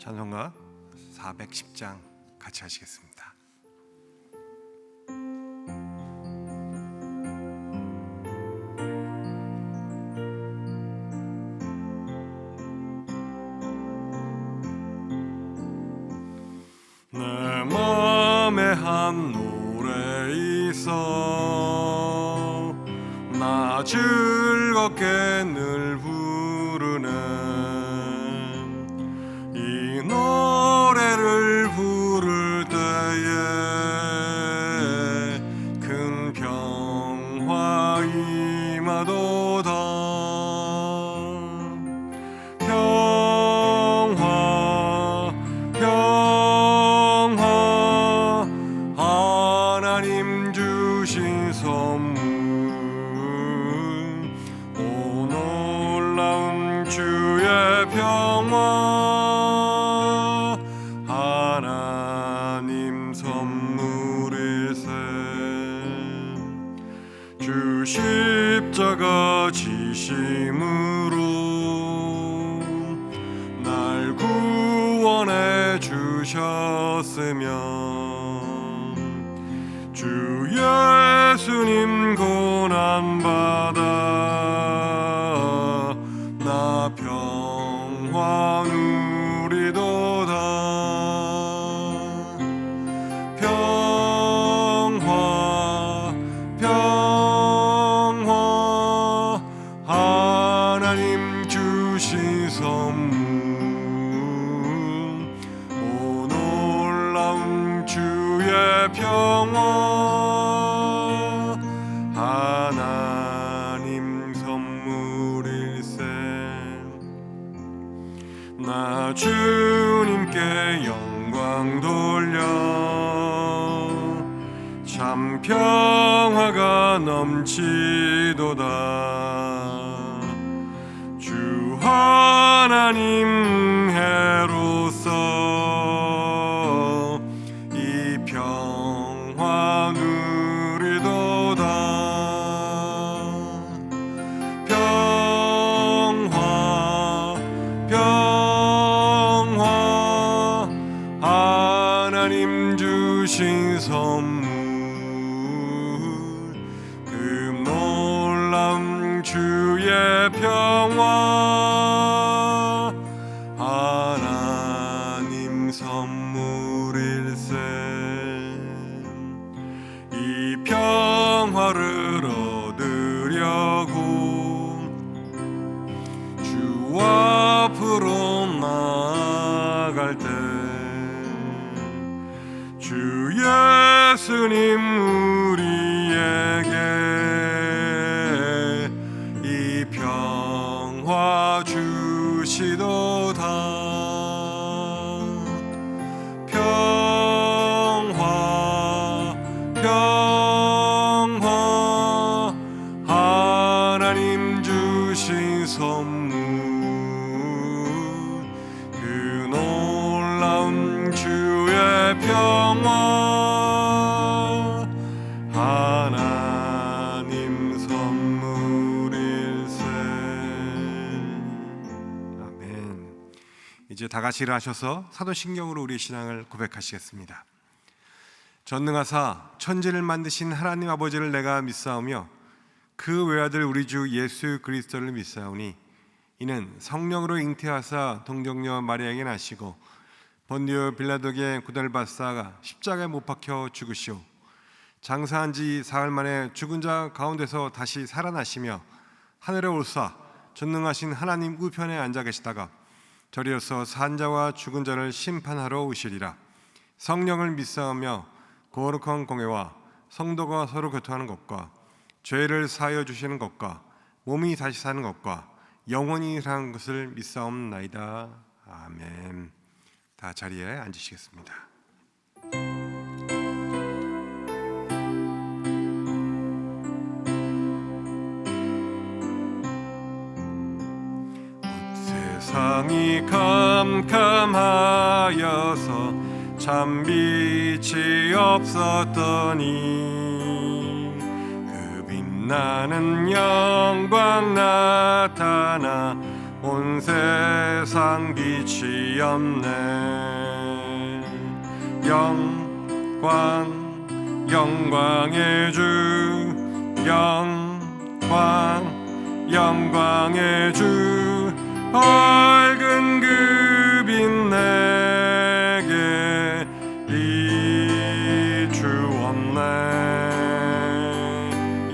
찬송가 410장 같이 하시겠습니다. 내 맘에 한 노래 있어 나 즐겁게 늘 부르네. 이 노래를 부를 때에 큰 평화 임하도다. 평화 평화 하나님 주신 선물 오 놀라운 주의 평화 하나님 선물일세. 주 십자가 지심으로 날 구원해 주셨으며 주 예수님 고난받아 나 평화 누리도다. 평화 평화 하나님 주신 선물 오 놀라운 주의 평화 하나님 선물일세. 나 주님께 영광 돌려 참 평화가 넘치도다. 주 하나님 은혜로서 이 평화 누리도다. 평화 평화 하나님 주신 선물 그 놀라운 주의 평화 하나님 선물일세. 이 평화를 얻으려고 주 앞으로 나아갈 때 주 예수님 우리에게 이 평화 주시도다. 평화 평화 하나님 주신 선물 그 놀라운 주의 평화 하나님 선물일세. 아멘. 이제 다 같이 일어나셔서 사도신경으로 우리의 신앙을 고백하시겠습니다. 전능하사 천지를 만드신 하나님 아버지를 내가 믿사오며 그 외아들 우리 주 예수 그리스도를 믿사오니 이는 성령으로 잉태하사 동정녀 마리아에게 나시고 본디오 빌라도에게 고난받사가 십자가에 못 박혀 죽으시오 장사한 지 사흘 만에 죽은 자 가운데서 다시 살아나시며 하늘에 올사 전능하신 하나님 우편에 앉아 계시다가 저리어서 산 자와 죽은 자를 심판하러 오시리라. 성령을 믿사오며 거룩한 공회와 성도가 서로 교통하는 것과 죄를 사하여 주시는 것과 몸이 다시 사는 것과 영원히 사는 것을 믿사옵나이다. 아멘. 다 자리에 앉으시겠습니다. 세상이 캄캄하여서 참 빛이 없었더니 그 빛나는 영광 나타나 온 세상 빛이 없네. 영광 영광의 주, 영광 영광의 주, 밝은 그 빛 내게 비추었네.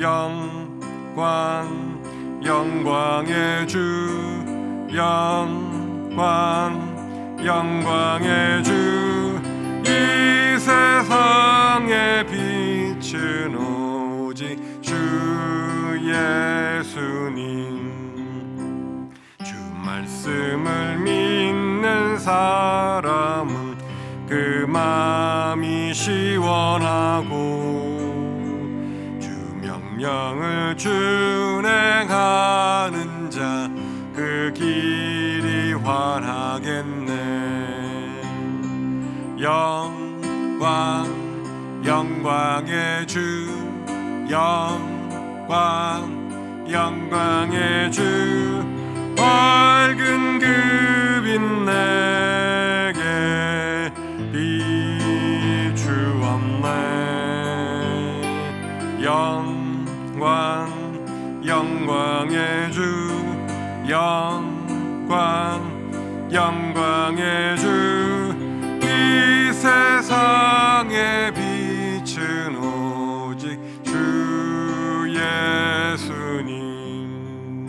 영광 영광의 주, 영광 영광의 주, 이 세상의 빛은 오직 주 예수님. 주 말씀을 믿는 사람은 그 마음이 시원하고, 주 명령을 준행하는 자 그 길이 환하겠네. 영광 영광의 주, 영광 영광의 주, 밝은 그 빛 내게 비추었네. 영광 영광의 주, 영광 영광의 주, 이 세상의 빛은 오직 주 예수님.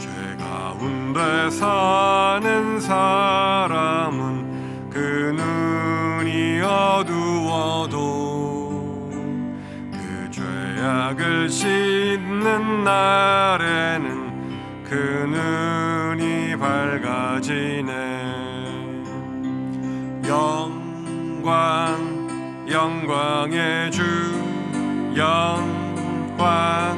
죄 가운데 사는 사람은 그 눈이 어두워도, 그 죄악을 씻는 날에는 그 눈이 밝아지네. 영광 영광의 주, 영광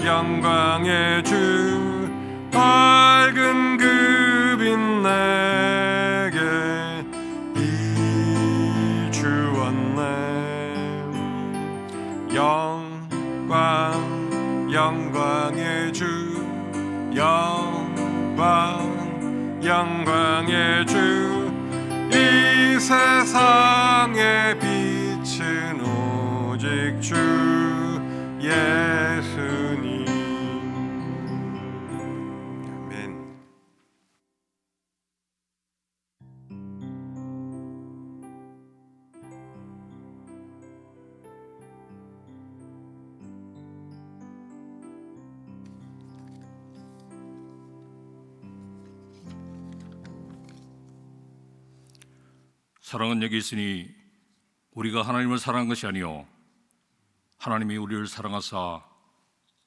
영광의 주, 밝은 그 빛 내게 비추었네. 영광 영광의 주, 영광 영광의 주, 이 세상의 빛은 오직 주 예수님. 아멘. 사랑은 여기 있으니 우리가 하나님을 사랑한 것이 아니요 하나님이 우리를 사랑하사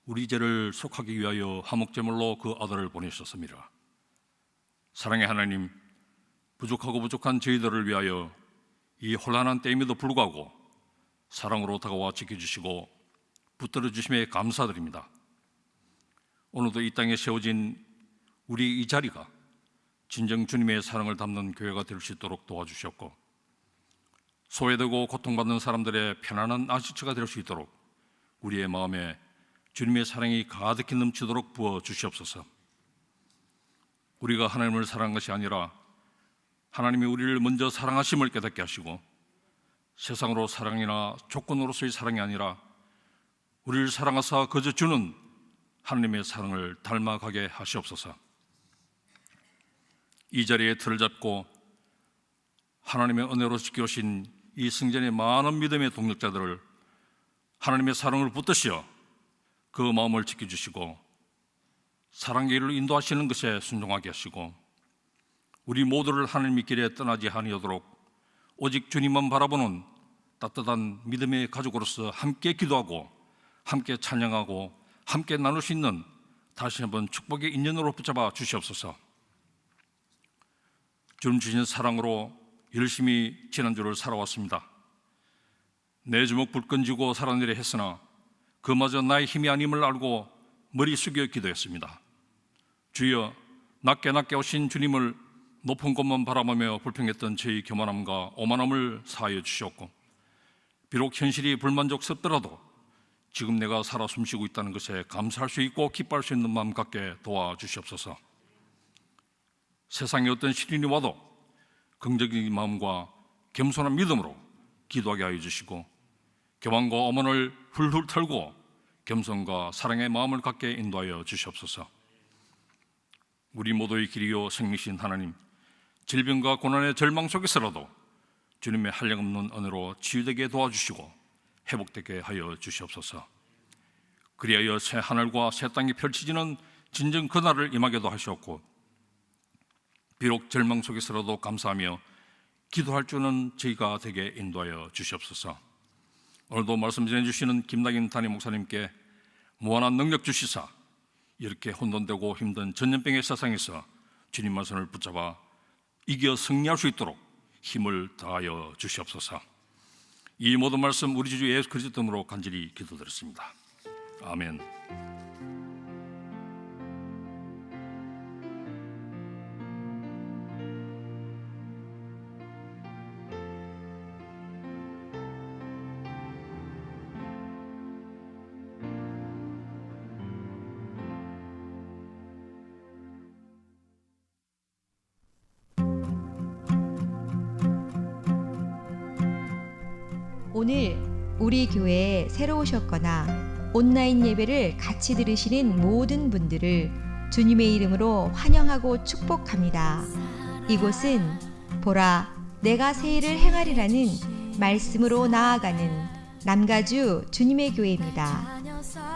우리 죄를 속하기 위하여 화목제물로 그 아들을 보내셨습니다. 사랑의 하나님, 부족하고 부족한 저희들을 위하여 이 혼란한 때임에도 불구하고 사랑으로 다가와 지켜주시고 붙들어 주심에 감사드립니다. 오늘도 이 땅에 세워진 우리 이 자리가 진정 주님의 사랑을 담는 교회가 될 수 있도록 도와주셨고, 소외되고 고통받는 사람들의 편안한 안식처가 될 수 있도록 우리의 마음에 주님의 사랑이 가득히 넘치도록 부어주시옵소서. 우리가 하나님을 사랑한 것이 아니라 하나님이 우리를 먼저 사랑하심을 깨닫게 하시고, 세상으로 사랑이나 조건으로서의 사랑이 아니라 우리를 사랑하사 거저 주는 하나님의 사랑을 닮아가게 하시옵소서. 이 자리에 틀을 잡고 하나님의 은혜로 지켜오신 이 성전의 많은 믿음의 동력자들을 하나님의 사랑을 붙드시어 그 마음을 지켜주시고 사랑의 길로 인도하시는 것에 순종하게 하시고, 우리 모두를 하나님의 길에 떠나지 아니하도록 오직 주님만 바라보는 따뜻한 믿음의 가족으로서 함께 기도하고 함께 찬양하고 함께 나눌 수 있는 다시 한번 축복의 인연으로 붙잡아 주시옵소서. 주님 주신 사랑으로 열심히 지난주를 살아왔습니다. 내 주먹 불끈 쥐고 살아내려 했으나 그마저 나의 힘이 아님을 알고 머리 숙여 기도했습니다. 주여, 낮게 오신 주님을 높은 곳만 바라보며 불평했던 저희 교만함과 오만함을 사하여 주시옵고, 비록 현실이 불만족스럽더라도 지금 내가 살아 숨쉬고 있다는 것에 감사할 수 있고 기뻐할 수 있는 마음 갖게 도와주시옵소서. 세상에 어떤 시련이 와도 긍정적인 마음과 겸손한 믿음으로 기도하게 하여 주시고, 교만과 오만을 훌훌 털고 겸손과 사랑의 마음을 갖게 인도하여 주시옵소서. 우리 모두의 길이요 생명이신 하나님, 질병과 고난의 절망 속에서라도 주님의 한량없는 은혜로 치유되게 도와주시고 회복되게 하여 주시옵소서. 그리하여 새 하늘과 새 땅이 펼쳐지는 진정 그날을 임하게도 하시옵고, 비록 절망 속에서라도 감사하며 기도할 줄은 저희가 되게 인도하여 주시옵소서. 오늘도 말씀 전해주시는 김낙인 담임 목사님께 무한한 능력 주시사 이렇게 혼돈되고 힘든 전염병의 세상에서 주님 말씀을 붙잡아 이겨 승리할 수 있도록 힘을 다하여 주시옵소서. 이 모든 말씀 우리 주 예수 그리스도 이름으로 간절히 기도드렸습니다. 아멘. 오늘 우리 교회에 새로 오셨거나 온라인 예배를 같이 들으시는 모든 분들을 주님의 이름으로 환영하고 축복합니다. 이곳은 보라 내가 새 일을 행하리라는 말씀으로 나아가는 남가주 주님의 교회입니다.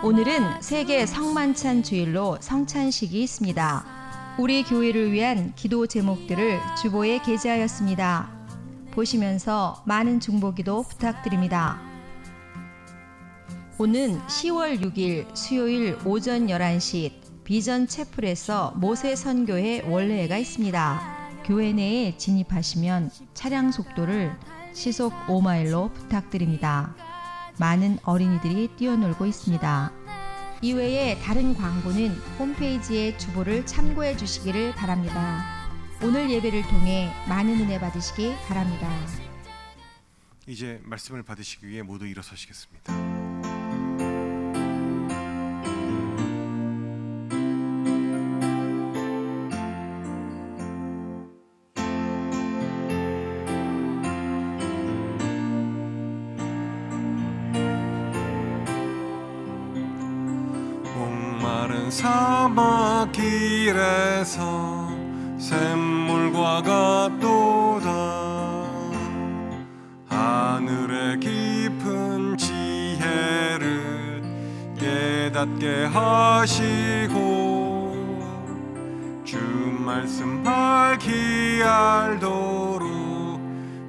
오늘은 세계 성만찬 주일로 성찬식이 있습니다. 우리 교회를 위한 기도 제목들을 주보에 게재하였습니다. 보시면서 많은 중보기도 부탁드립니다. 오는 10월 6일 수요일 오전 11시 비전 채플에서 모세 선교회 원례회가 있습니다. 교회 내에 진입하시면 차량 속도를 시속 5마일로 부탁드립니다. 많은 어린이들이 뛰어놀고 있습니다. 이외에 다른 광고는 홈페이지의 주보를 참고해 주시기를 바랍니다. 오늘 예배를 통해 많은 은혜 받으시기 바랍니다. 이제 말씀을 받으시기 위해 모두 일어서시겠습니다. 목마른 사막 길에서 샘물과 같도다. 하늘의 깊은 지혜를 깨닫게 하시고 주 말씀 밝히 알도록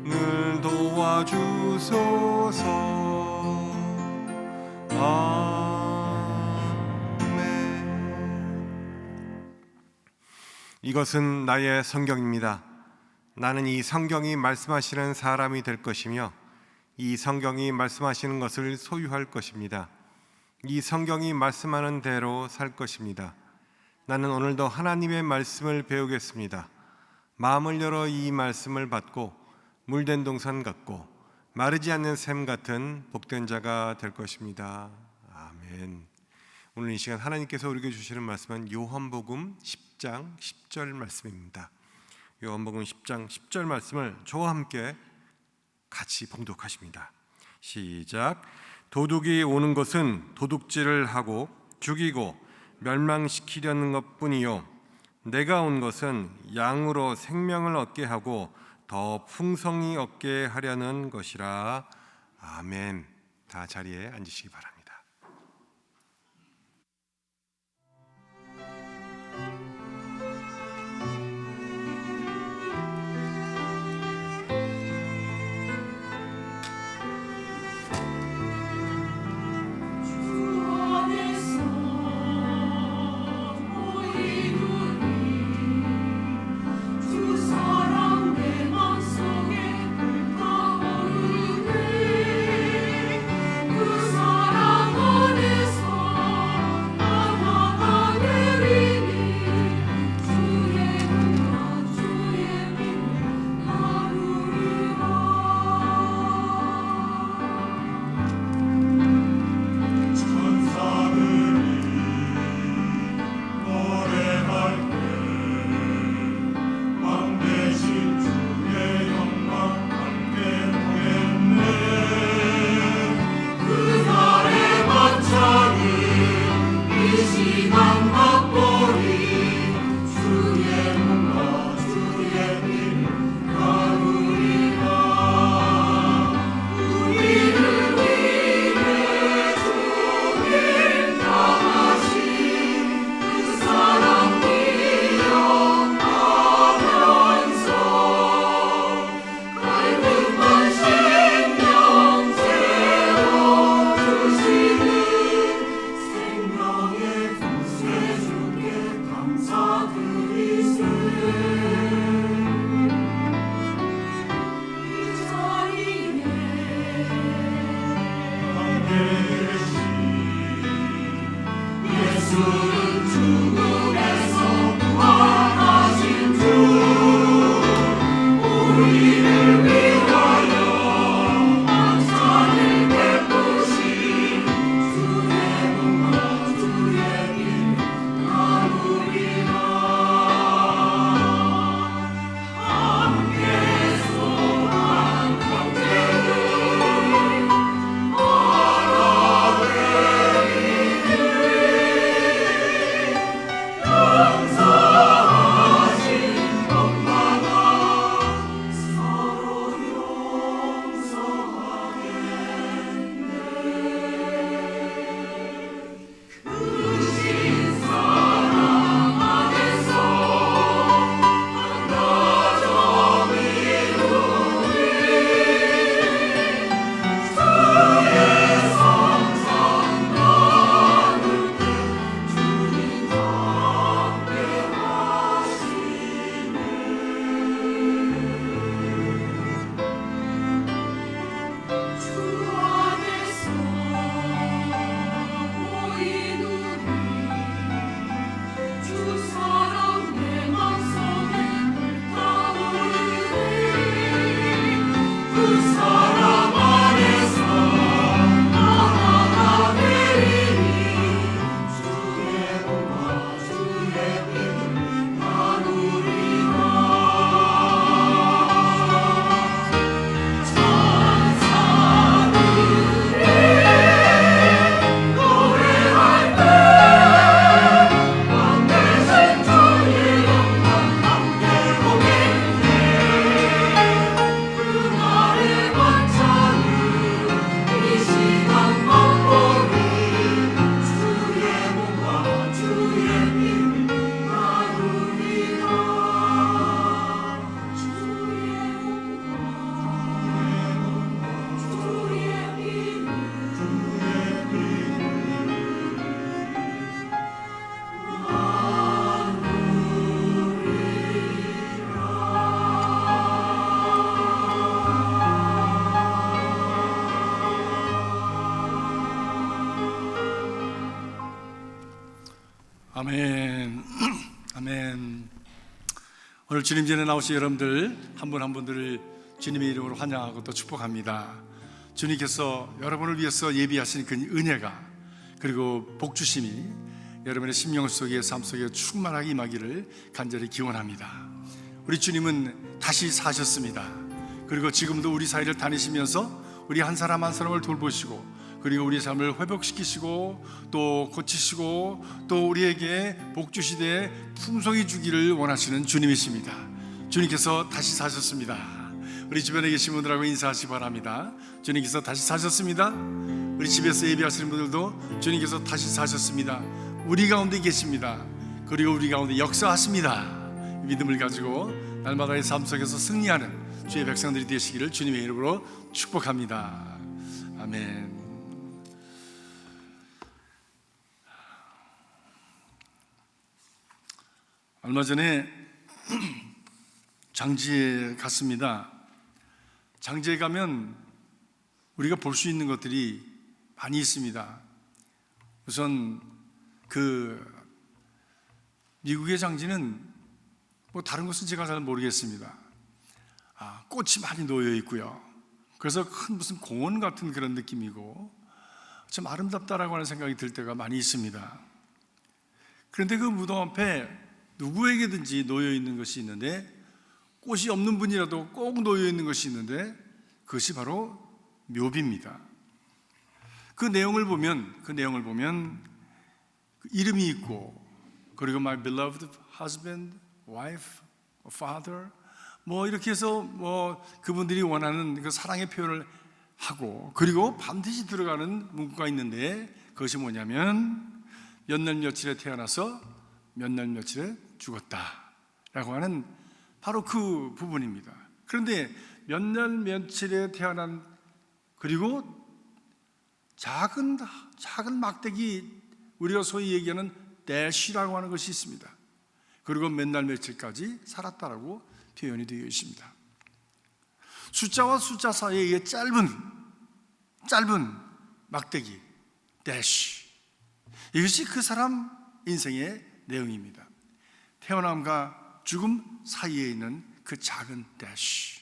늘 도와주소서. 이것은 나의 성경입니다. 나는 이 성경이 말씀하시는 사람이 될 것이며 이 성경이 말씀하시는 것을 소유할 것입니다. 이 성경이 말씀하는 대로 살 것입니다. 나는 오늘도 하나님의 말씀을 배우겠습니다. 마음을 열어 이 말씀을 받고 물된 동산 같고 마르지 않는 샘 같은 복된 자가 될 것입니다. 아멘. 오늘 이 시간 하나님께서 우리에게 주시는 말씀은 요한복음 10장 10절 말씀입니다. 요한복음 10장 10절 말씀을 저와 함께 같이 봉독하십니다. 시작. 도둑이 오는 것은 도둑질을 하고 죽이고 멸망시키려는 것뿐이요 내가 온 것은 양으로 생명을 얻게 하고 더 풍성히 얻게 하려는 것이라. 아멘. 다 자리에 앉으시기 바랍니다. 그 사랑 아멘. 아멘. 오늘 주님 전에 나오신 여러분들 한 분 한 분들을 주님의 이름으로 환영하고 또 축복합니다. 주님께서 여러분을 위해서 예비하신 그 은혜가 그리고 복주심이 여러분의 심령 속에 삶 속에 충만하게 임하기를 간절히 기원합니다. 우리 주님은 다시 사셨습니다. 그리고 지금도 우리 사이를 다니시면서 우리 한 사람 한 사람을 돌보시고 그리고 우리 삶을 회복시키시고 또 고치시고 또 우리에게 복 주시되 풍성히 주기를 원하시는 주님이십니다. 주님께서 다시 사셨습니다. 우리 주변에 계신 분들하고 인사하시기 바랍니다. 주님께서 다시 사셨습니다. 우리 집에서 예배하시는 분들도 주님께서 다시 사셨습니다. 우리 가운데 계십니다. 그리고 우리 가운데 역사하십니다. 믿음을 가지고 날마다의 삶 속에서 승리하는 주의 백성들이 되시기를 주님의 이름으로 축복합니다. 아멘. 얼마 전에 장지에 갔습니다. 장지에 가면 우리가 볼 수 있는 것들이 많이 있습니다. 우선 미국의 장지는 뭐 다른 것은 제가 잘 모르겠습니다. 꽃이 많이 놓여 있고요. 그래서 큰 무슨 공원 같은 그런 느낌이고 참 아름답다라고 하는 생각이 들 때가 많이 있습니다. 그런데 그 무덤 앞에 누구에게든지 놓여 있는 것이 있는데 꽃이 없는 분이라도 꼭 놓여 있는 것이 있는데 그것이 바로 묘비입니다. 그 내용을 보면 이름이 있고 그리고 my beloved husband, wife, father 뭐 이렇게 해서 뭐 그분들이 원하는 그 사랑의 표현을 하고 그리고 반드시 들어가는 문구가 있는데 그것이 뭐냐면 몇 날 며칠에 태어나서 몇 날 며칠에 죽었다라고 하는 바로 그 부분입니다. 그런데 몇 날 며칠에 태어난 그리고 작은 막대기 우리가 소위 얘기하는 대시라고 하는 것이 있습니다. 그리고 몇 날 며칠까지 살았다라고 표현이 되어 있습니다. 숫자와 숫자 사이에 짧은 막대기 대시 이것이 그 사람 인생의 내용입니다. 태어남과 죽음 사이에 있는 그 작은 대시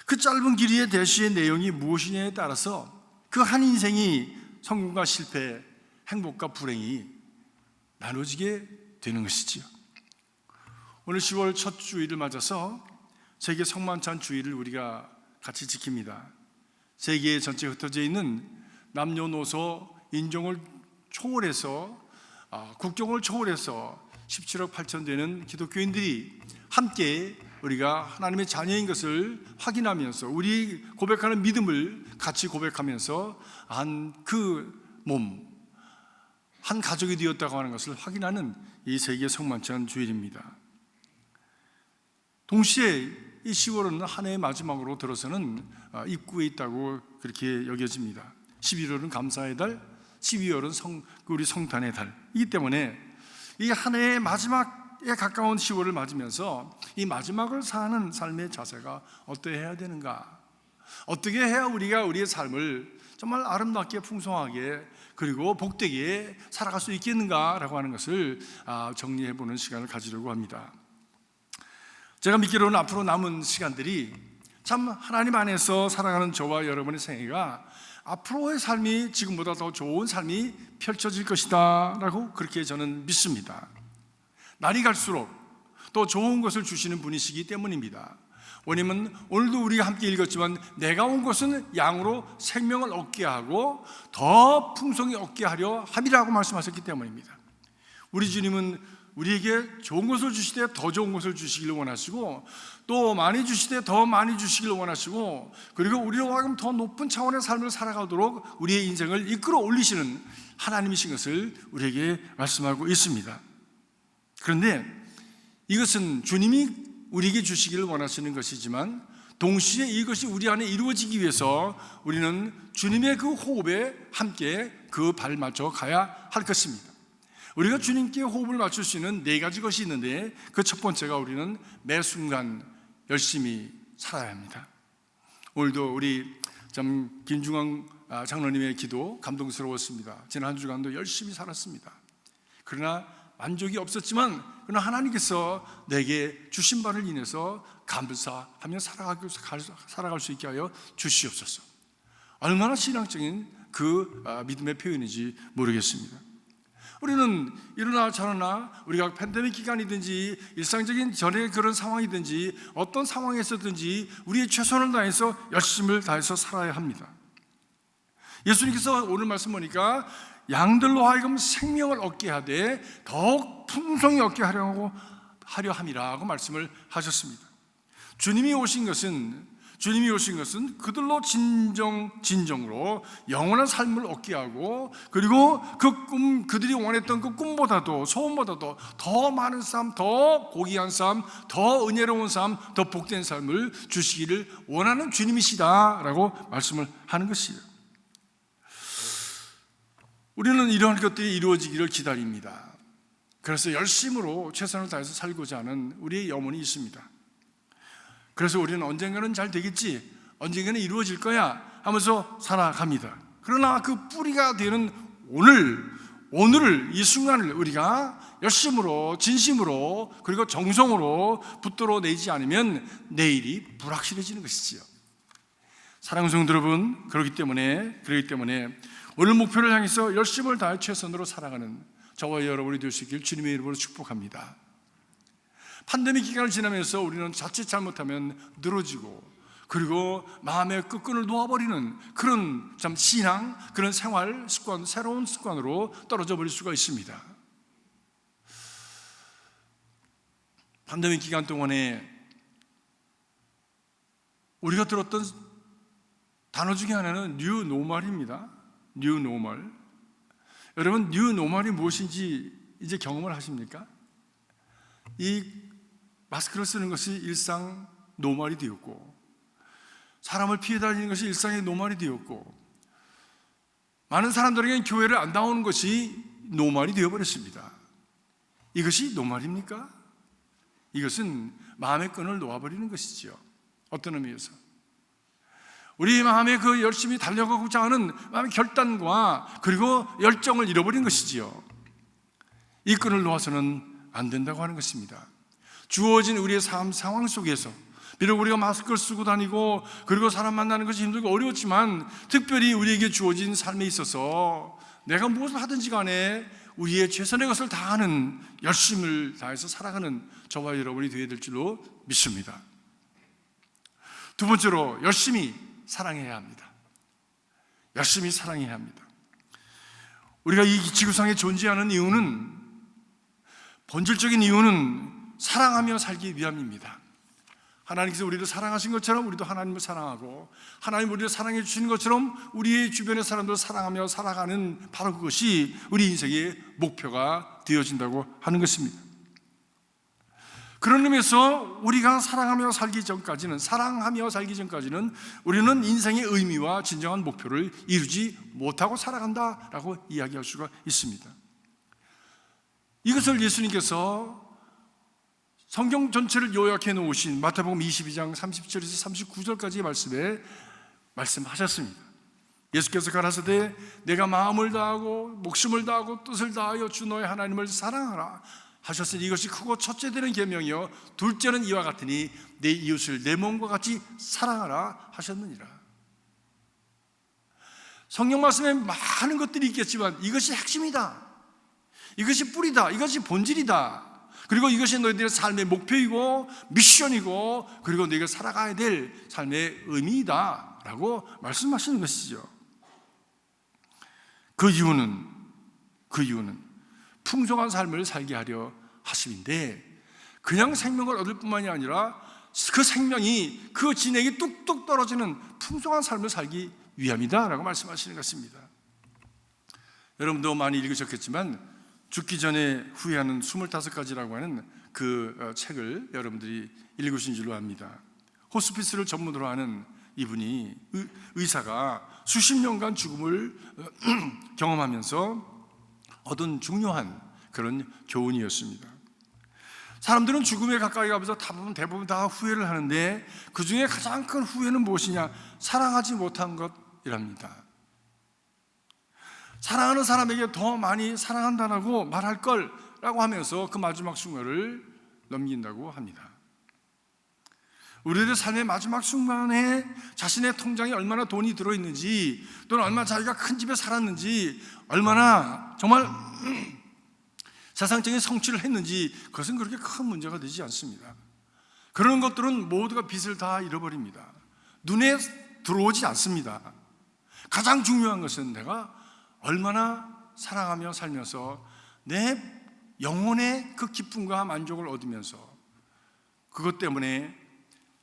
그 짧은 길이의 대시의 내용이 무엇이냐에 따라서 그 한 인생이 성공과 실패, 행복과 불행이 나눠지게 되는 것이지요. 오늘 10월 첫 주일을 맞아서 세계 성만찬 주일을 우리가 같이 지킵니다. 세계 전체에 흩어져 있는 남녀노소 인종을 초월해서 국경을 초월해서 17억 8천 되는 기독교인들이 함께 우리가 하나님의 자녀인 것을 확인하면서 우리 고백하는 믿음을 같이 고백하면서 한 가족이 되었다고 하는 것을 확인하는 이 세계 성만찬 주일입니다. 동시에 이 10월은 한 해의 마지막으로 들어서는 입구에 있다고 그렇게 여겨집니다. 11월은 감사의 달, 12월은 우리 성탄의 달이기 때문에 이 한 해의 마지막에 가까운 10월을 맞으면서 이 마지막을 사는 삶의 자세가 어떠해야 되는가, 어떻게 해야 우리가 우리의 삶을 정말 아름답게 풍성하게 그리고 복되게 살아갈 수 있겠는가라고 하는 것을 정리해보는 시간을 가지려고 합니다. 제가 믿기로는 앞으로 남은 시간들이 참 하나님 안에서 살아가는 저와 여러분의 생애가 앞으로의 삶이 지금보다 더 좋은 삶이 펼쳐질 것이다 라고 그렇게 저는 믿습니다. 날이 갈수록 또 좋은 것을 주시는 분이시기 때문입니다. 왜냐하면 오늘도 우리가 함께 읽었지만 내가 온 것은 양으로 생명을 얻게 하고 더 풍성히 얻게 하려 함이라고 말씀하셨기 때문입니다. 우리 주님은 우리에게 좋은 것을 주시되 더 좋은 것을 주시기를 원하시고 또 많이 주시되 더 많이 주시기를 원하시고 그리고 우리로 하여금 더 높은 차원의 삶을 살아가도록 우리의 인생을 이끌어 올리시는 하나님이신 것을 우리에게 말씀하고 있습니다. 그런데 이것은 주님이 우리에게 주시기를 원하시는 것이지만 동시에 이것이 우리 안에 이루어지기 위해서 우리는 주님의 그 호흡에 함께 그 발 맞춰 가야 할 것입니다. 우리가 주님께 호흡을 맞출 수 있는 네 가지 것이 있는데 그 첫 번째가 우리는 매 순간 열심히 살아야 합니다. 오늘도 우리 김중환 장로님의 기도 감동스러웠습니다. 지난 한 주간도 열심히 살았습니다. 그러나 만족이 없었지만 그러나 하나님께서 내게 주신 바를 인해서 감사하며 살아갈 수 있게 하여 주시옵소서. 얼마나 신앙적인 그 믿음의 표현인지 모르겠습니다. 우리는 일어나 저러나 우리가 팬데믹 기간이든지 일상적인 전의 그런 상황이든지 어떤 상황에서든지 우리의 최선을 다해서 열심을 다해서 살아야 합니다. 예수님께서 오늘 말씀 보니까 양들로 하여금 생명을 얻게 하되 더욱 풍성히 얻게 하려 함이라고 말씀을 하셨습니다. 주님이 오신 것은 그들로 진정으로 영원한 삶을 얻게 하고 그리고 그들이 원했던 그 꿈보다도 소원보다도 더 많은 삶, 더 고귀한 삶, 더 은혜로운 삶, 더 복된 삶을 주시기를 원하는 주님이시다라고 말씀을 하는 것이에요. 우리는 이러한 것들이 이루어지기를 기다립니다. 그래서 열심으로 최선을 다해서 살고자 하는 우리의 염원이 있습니다. 그래서 우리는 언젠가는 잘 되겠지, 언젠가는 이루어질 거야 하면서 살아갑니다. 그러나 그 뿌리가 되는 오늘을 이 순간을 우리가 열심으로 진심으로 그리고 정성으로 붙들어 내지 않으면 내일이 불확실해지는 것이지요. 사랑하는 성도 여러분, 그렇기 때문에 오늘 목표를 향해서 열심을 다해 최선으로 살아가는 저와 여러분이 되시길 주님의 이름으로 축복합니다. 팬데믹 기간을 지나면서 우리는 자칫 잘못하면 늘어지고 그리고 마음의 끈을 놓아버리는 그런 신앙, 그런 생활 습관, 새로운 습관으로 떨어져 버릴 수가 있습니다. 팬데믹 기간 동안에 우리가 들었던 단어 중에 하나는 뉴 노멀입니다. 뉴 노멀. 여러분, 뉴 노멀이 무엇인지 이제 경험을 하십니까? 이 마스크를 쓰는 것이 일상 노멀이 되었고 사람을 피해 다니는 것이 일상의 노멀이 되었고 많은 사람들에게는 교회를 안 나오는 것이 노멀이 되어버렸습니다. 이것이 노멀입니까? 이것은 마음의 끈을 놓아버리는 것이지요. 어떤 의미에서 우리 마음에 그 열심히 달려가고자 하는 마음의 결단과 그리고 열정을 잃어버린 것이지요. 이 끈을 놓아서는 안 된다고 하는 것입니다. 주어진 우리의 삶 상황 속에서 비록 우리가 마스크를 쓰고 다니고 그리고 사람 만나는 것이 힘들고 어려웠지만 특별히 우리에게 주어진 삶에 있어서 내가 무엇을 하든지 간에 우리의 최선의 것을 다하는 열심을 다해서 살아가는 저와 여러분이 되어야 될 줄로 믿습니다. 두 번째로 열심히 사랑해야 합니다. 열심히 사랑해야 합니다. 우리가 이 지구상에 존재하는 이유는, 본질적인 이유는 사랑하며 살기 위함입니다. 하나님께서 우리를 사랑하신 것처럼 우리도 하나님을 사랑하고, 하나님 우리를 사랑해 주시는 것처럼 우리의 주변의 사람들을 사랑하며 살아가는 바로 그것이 우리 인생의 목표가 되어진다고 하는 것입니다. 그런 의미에서 우리가 사랑하며 살기 전까지는 우리는 인생의 의미와 진정한 목표를 이루지 못하고 살아간다라고 이야기할 수가 있습니다. 이것을 예수님께서 성경 전체를 요약해 놓으신 마태복음 22장 37에서 39절까지의 말씀에 말씀하셨습니다. 예수께서 가라사대 내가 마음을 다하고 목숨을 다하고 뜻을 다하여 주 너의 하나님을 사랑하라 하셨으니 이것이 크고 첫째 되는 계명이요 둘째는 이와 같으니 내 이웃을 내 몸과 같이 사랑하라 하셨느니라. 성경 말씀에 많은 것들이 있겠지만 이것이 핵심이다, 이것이 뿌리다, 이것이 본질이다, 그리고 이것이 너희들의 삶의 목표이고 미션이고 그리고 너희가 살아가야 될 삶의 의미이다 라고 말씀하시는 것이죠. 그 이유는 풍성한 삶을 살게 하려 하심인데, 그냥 생명을 얻을 뿐만이 아니라 그 생명이 그 진액이 뚝뚝 떨어지는 풍성한 삶을 살기 위함이다 라고 말씀하시는 것입니다. 여러분도 많이 읽으셨겠지만 죽기 전에 후회하는 25가지라고 하는 그 책을 여러분들이 읽으신 줄로 압니다. 호스피스를 전문으로 하는 이분이, 의사가 수십 년간 죽음을 경험하면서 얻은 중요한 그런 교훈이었습니다. 사람들은 죽음에 가까이 가면서 대부분 다 후회를 하는데 그 중에 가장 큰 후회는 무엇이냐? 사랑하지 못한 것이랍니다. 사랑하는 사람에게 더 많이 사랑한다라고 말할 걸라고 하면서 그 마지막 순간을 넘긴다고 합니다. 우리들의 삶의 마지막 순간에 자신의 통장에 얼마나 돈이 들어있는지, 또는 얼마나 자기가 큰 집에 살았는지, 얼마나 정말 세상적인 성취를 했는지, 그것은 그렇게 큰 문제가 되지 않습니다. 그런 것들은 모두가 빛을 다 잃어버립니다. 눈에 들어오지 않습니다. 가장 중요한 것은 내가 얼마나 사랑하며 살면서 내 영혼의 그 기쁨과 만족을 얻으면서 그것 때문에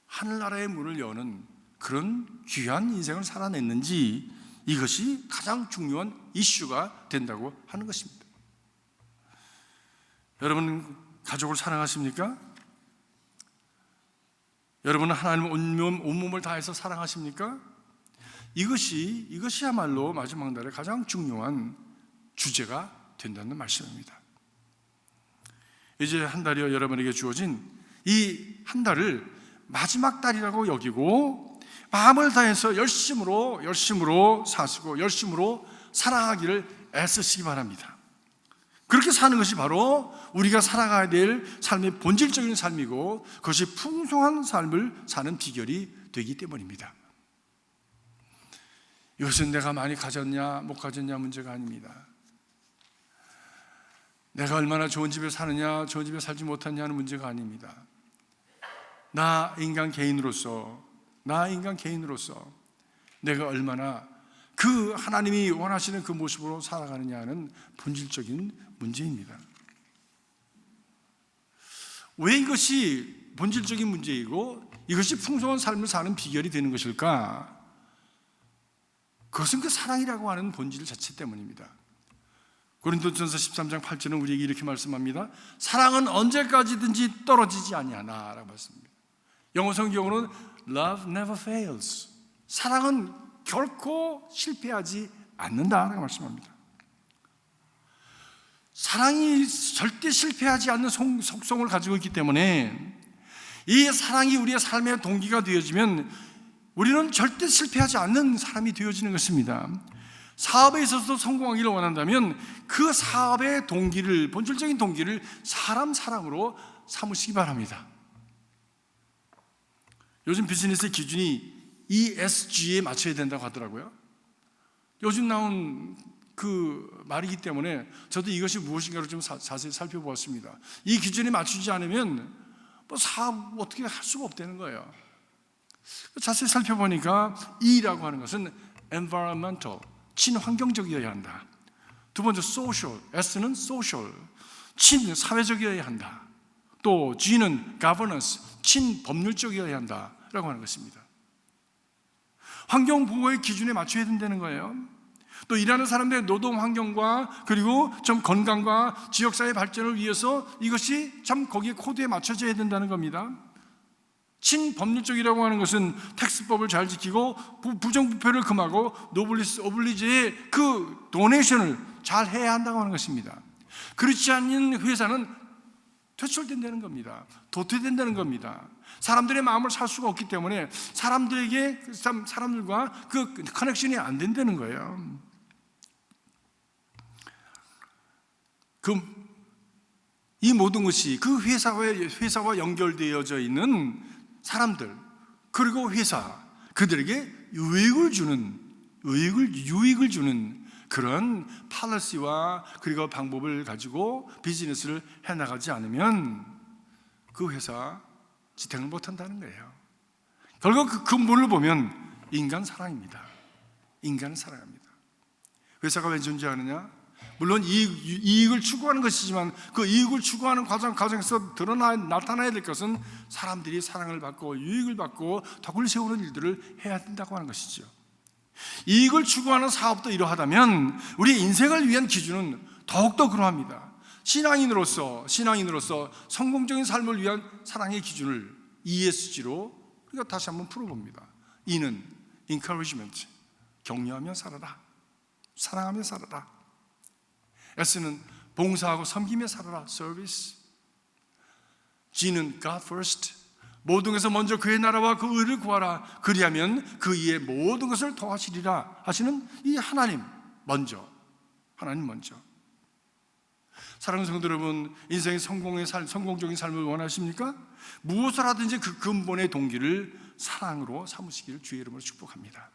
하늘나라의 문을 여는 그런 귀한 인생을 살아냈는지, 이것이 가장 중요한 이슈가 된다고 하는 것입니다. 여러분 가족을 사랑하십니까? 여러분은 하나님을 온몸을 다해서 사랑하십니까? 이것이야말로 마지막 날에 가장 중요한 주제가 된다는 말씀입니다. 이제 한 달이여 여러분에게 주어진 이 한 달을 마지막 달이라고 여기고 마음을 다해서 열심으로 사시고 열심으로 사랑하기를 애쓰시기 바랍니다. 그렇게 사는 것이 바로 우리가 살아가야 될 삶의 본질적인 삶이고 그것이 풍성한 삶을 사는 비결이 되기 때문입니다. 이것은 내가 많이 가졌냐 못 가졌냐 문제가 아닙니다. 내가 얼마나 좋은 집에 사느냐 좋은 집에 살지 못하느냐는 문제가 아닙니다. 나 인간 개인으로서 내가 얼마나 그 하나님이 원하시는 그 모습으로 살아가느냐 하는 본질적인 문제입니다. 왜 이것이 본질적인 문제이고 이것이 풍성한 삶을 사는 비결이 되는 것일까? 그것은 그 사랑이라고 하는 본질 자체 때문입니다. 고린도전서 13장 8절은 우리에게 이렇게 말씀합니다. 사랑은 언제까지든지 떨어지지 아니하나라고 말씀합니다. 영어 성경으로는 Love never fails. 사랑은 결코 실패하지 않는다라고 말씀합니다. 사랑이 절대 실패하지 않는 속성을 가지고 있기 때문에 이 사랑이 우리의 삶의 동기가 되어지면 우리는 절대 실패하지 않는 사람이 되어지는 것입니다. 사업에 있어서도 성공하기를 원한다면 그 사업의 동기를, 본질적인 동기를 사랑으로 삼으시기 바랍니다. 요즘 비즈니스의 기준이 ESG에 맞춰야 된다고 하더라고요. 요즘 나온 그 말이기 때문에 저도 이것이 무엇인가를 좀 자세히 살펴보았습니다. 이 기준에 맞추지 않으면 뭐 사업 어떻게 할 수가 없다는 거예요. 자세히 살펴보니까 E라고 하는 것은 environmental, 친환경적이어야 한다. 두 번째 social, S는 social, 친사회적이어야 한다. 또 G는 governance, 친법률적이어야 한다라고 하는 것입니다. 환경보호의 기준에 맞춰야 된다는 거예요. 또 일하는 사람들의 노동 환경과 그리고 좀 건강과 지역사회 발전을 위해서 이것이 참 거기에 코드에 맞춰져야 된다는 겁니다. 친법률적이라고 하는 것은 텍스법을 잘 지키고 부정부패를 금하고 노블리스 오블리제의 그 도네이션을 잘 해야 한다고 하는 것입니다. 그렇지 않은 회사는 퇴출된다는 겁니다. 도태된다는 겁니다. 사람들의 마음을 살 수가 없기 때문에 사람들과 그 커넥션이 안 된다는 거예요. 이 모든 것이 그 회사와 연결되어져 있는 사람들 그리고 회사 그들에게 유익을 주는 그런 팔러시와 그리고 방법을 가지고 비즈니스를 해나가지 않으면 그 회사 지탱을 못한다는 거예요. 결국 그 근본을 보면 인간 사랑입니다. 인간을 사랑합니다. 회사가 왜 존재하느냐? 물론 이익을 추구하는 것이지만 그 이익을 추구하는 과정에서 나타나야 될 것은 사람들이 사랑을 받고 유익을 받고 덕을 세우는 일들을 해야 된다고 하는 것이죠. 이익을 추구하는 사업도 이러하다면 우리 인생을 위한 기준은 더욱더 그러합니다. 신앙인으로서 성공적인 삶을 위한 사랑의 기준을 ESG로 우리가 다시 한번 풀어봅니다. E는 encouragement, 격려하며 살아라, 사랑하며 살아라. S는 봉사하고 섬기며 살아라, service. G는 God first, 모든 것에서 먼저 그의 나라와 그 의를 구하라, 그리하면 그 이에 모든 것을 더하시리라 하시는 이 하나님 먼저. 사랑하는 성도 여러분, 인생의 성공적인 삶을 원하십니까? 무엇을 하든지 그 근본의 동기를 사랑으로 삼으시기를 주의 이름으로 축복합니다.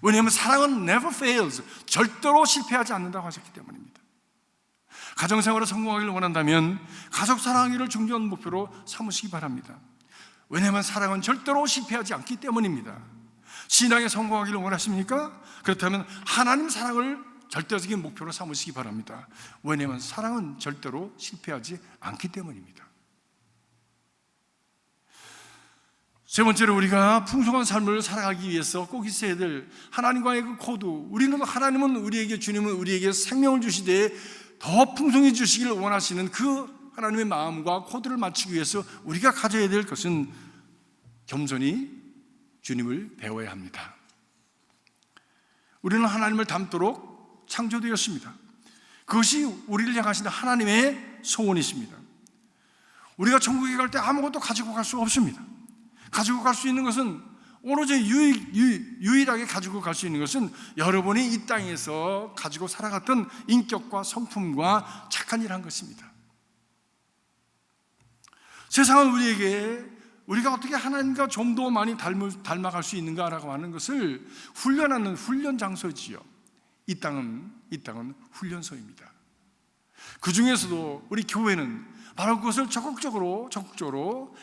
왜냐하면 사랑은 never fails, 절대로 실패하지 않는다고 하셨기 때문입니다. 가정생활에 성공하기를 원한다면 가족 사랑하기를 중요한 목표로 삼으시기 바랍니다. 왜냐하면 사랑은 절대로 실패하지 않기 때문입니다. 신앙에 성공하기를 원하십니까? 그렇다면 하나님 사랑을 절대적인 목표로 삼으시기 바랍니다. 왜냐하면 사랑은 절대로 실패하지 않기 때문입니다. 세 번째로 우리가 풍성한 삶을 살아가기 위해서 꼭 있어야 될 하나님과의 그 코드, 주님은 우리에게 생명을 주시되 더 풍성히 주시기를 원하시는 그 하나님의 마음과 코드를 맞추기 위해서 우리가 가져야 될 것은 겸손히 주님을 배워야 합니다. 우리는 하나님을 닮도록 창조되었습니다. 그것이 우리를 향하시는 하나님의 소원이십니다. 우리가 천국에 갈 때 아무것도 가지고 갈 수 없습니다. 가지고 갈 수 있는 것은 오로지 유일하게 가지고 갈 수 있는 것은 여러분이 이 땅에서 가지고 살아갔던 인격과 성품과 착한 일 한 것입니다. 세상은 우리가 어떻게 하나님과 좀 더 많이 닮아갈 수 있는가라고 하는 것을 훈련하는 훈련 장소지요. 이 땅은 훈련소입니다. 그 중에서도 우리 교회는 바로 그것을 적극적으로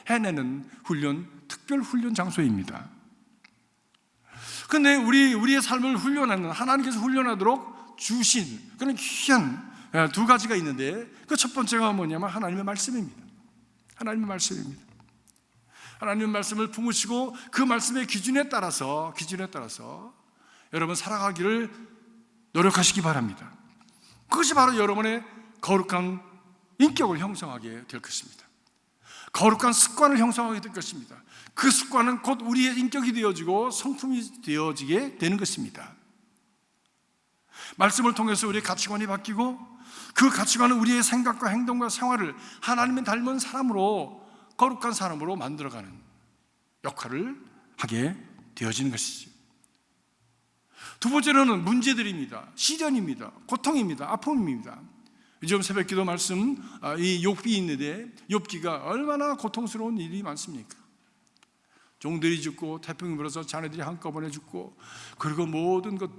해내는 특별 훈련 장소입니다. 그런데 우리의 삶을 훈련하는, 하나님께서 훈련하도록 주신 그런 귀한 두 가지가 있는데, 그 첫 번째가 뭐냐면 하나님의 말씀입니다. 하나님의 말씀을 품으시고 그 말씀의 기준에 따라서 여러분 살아가기를 노력하시기 바랍니다. 그것이 바로 여러분의 거룩한 인격을 형성하게 될 것입니다. 거룩한 습관을 형성하게 될 것입니다. 그 습관은 곧 우리의 인격이 되어지고 성품이 되어지게 되는 것입니다. 말씀을 통해서 우리의 가치관이 바뀌고 그 가치관은 우리의 생각과 행동과 생활을 하나님을 닮은 사람으로, 거룩한 사람으로 만들어가는 역할을 하게 되어지는 것이죠. 두 번째로는 문제들입니다. 시련입니다. 고통입니다. 아픔입니다. 요즘 새벽기도 말씀, 이 욥기 있는데 욥기가 얼마나 고통스러운 일이 많습니까? 종들이 죽고 태풍이 불어서 자네들이 한꺼번에 죽고, 그리고 모든 것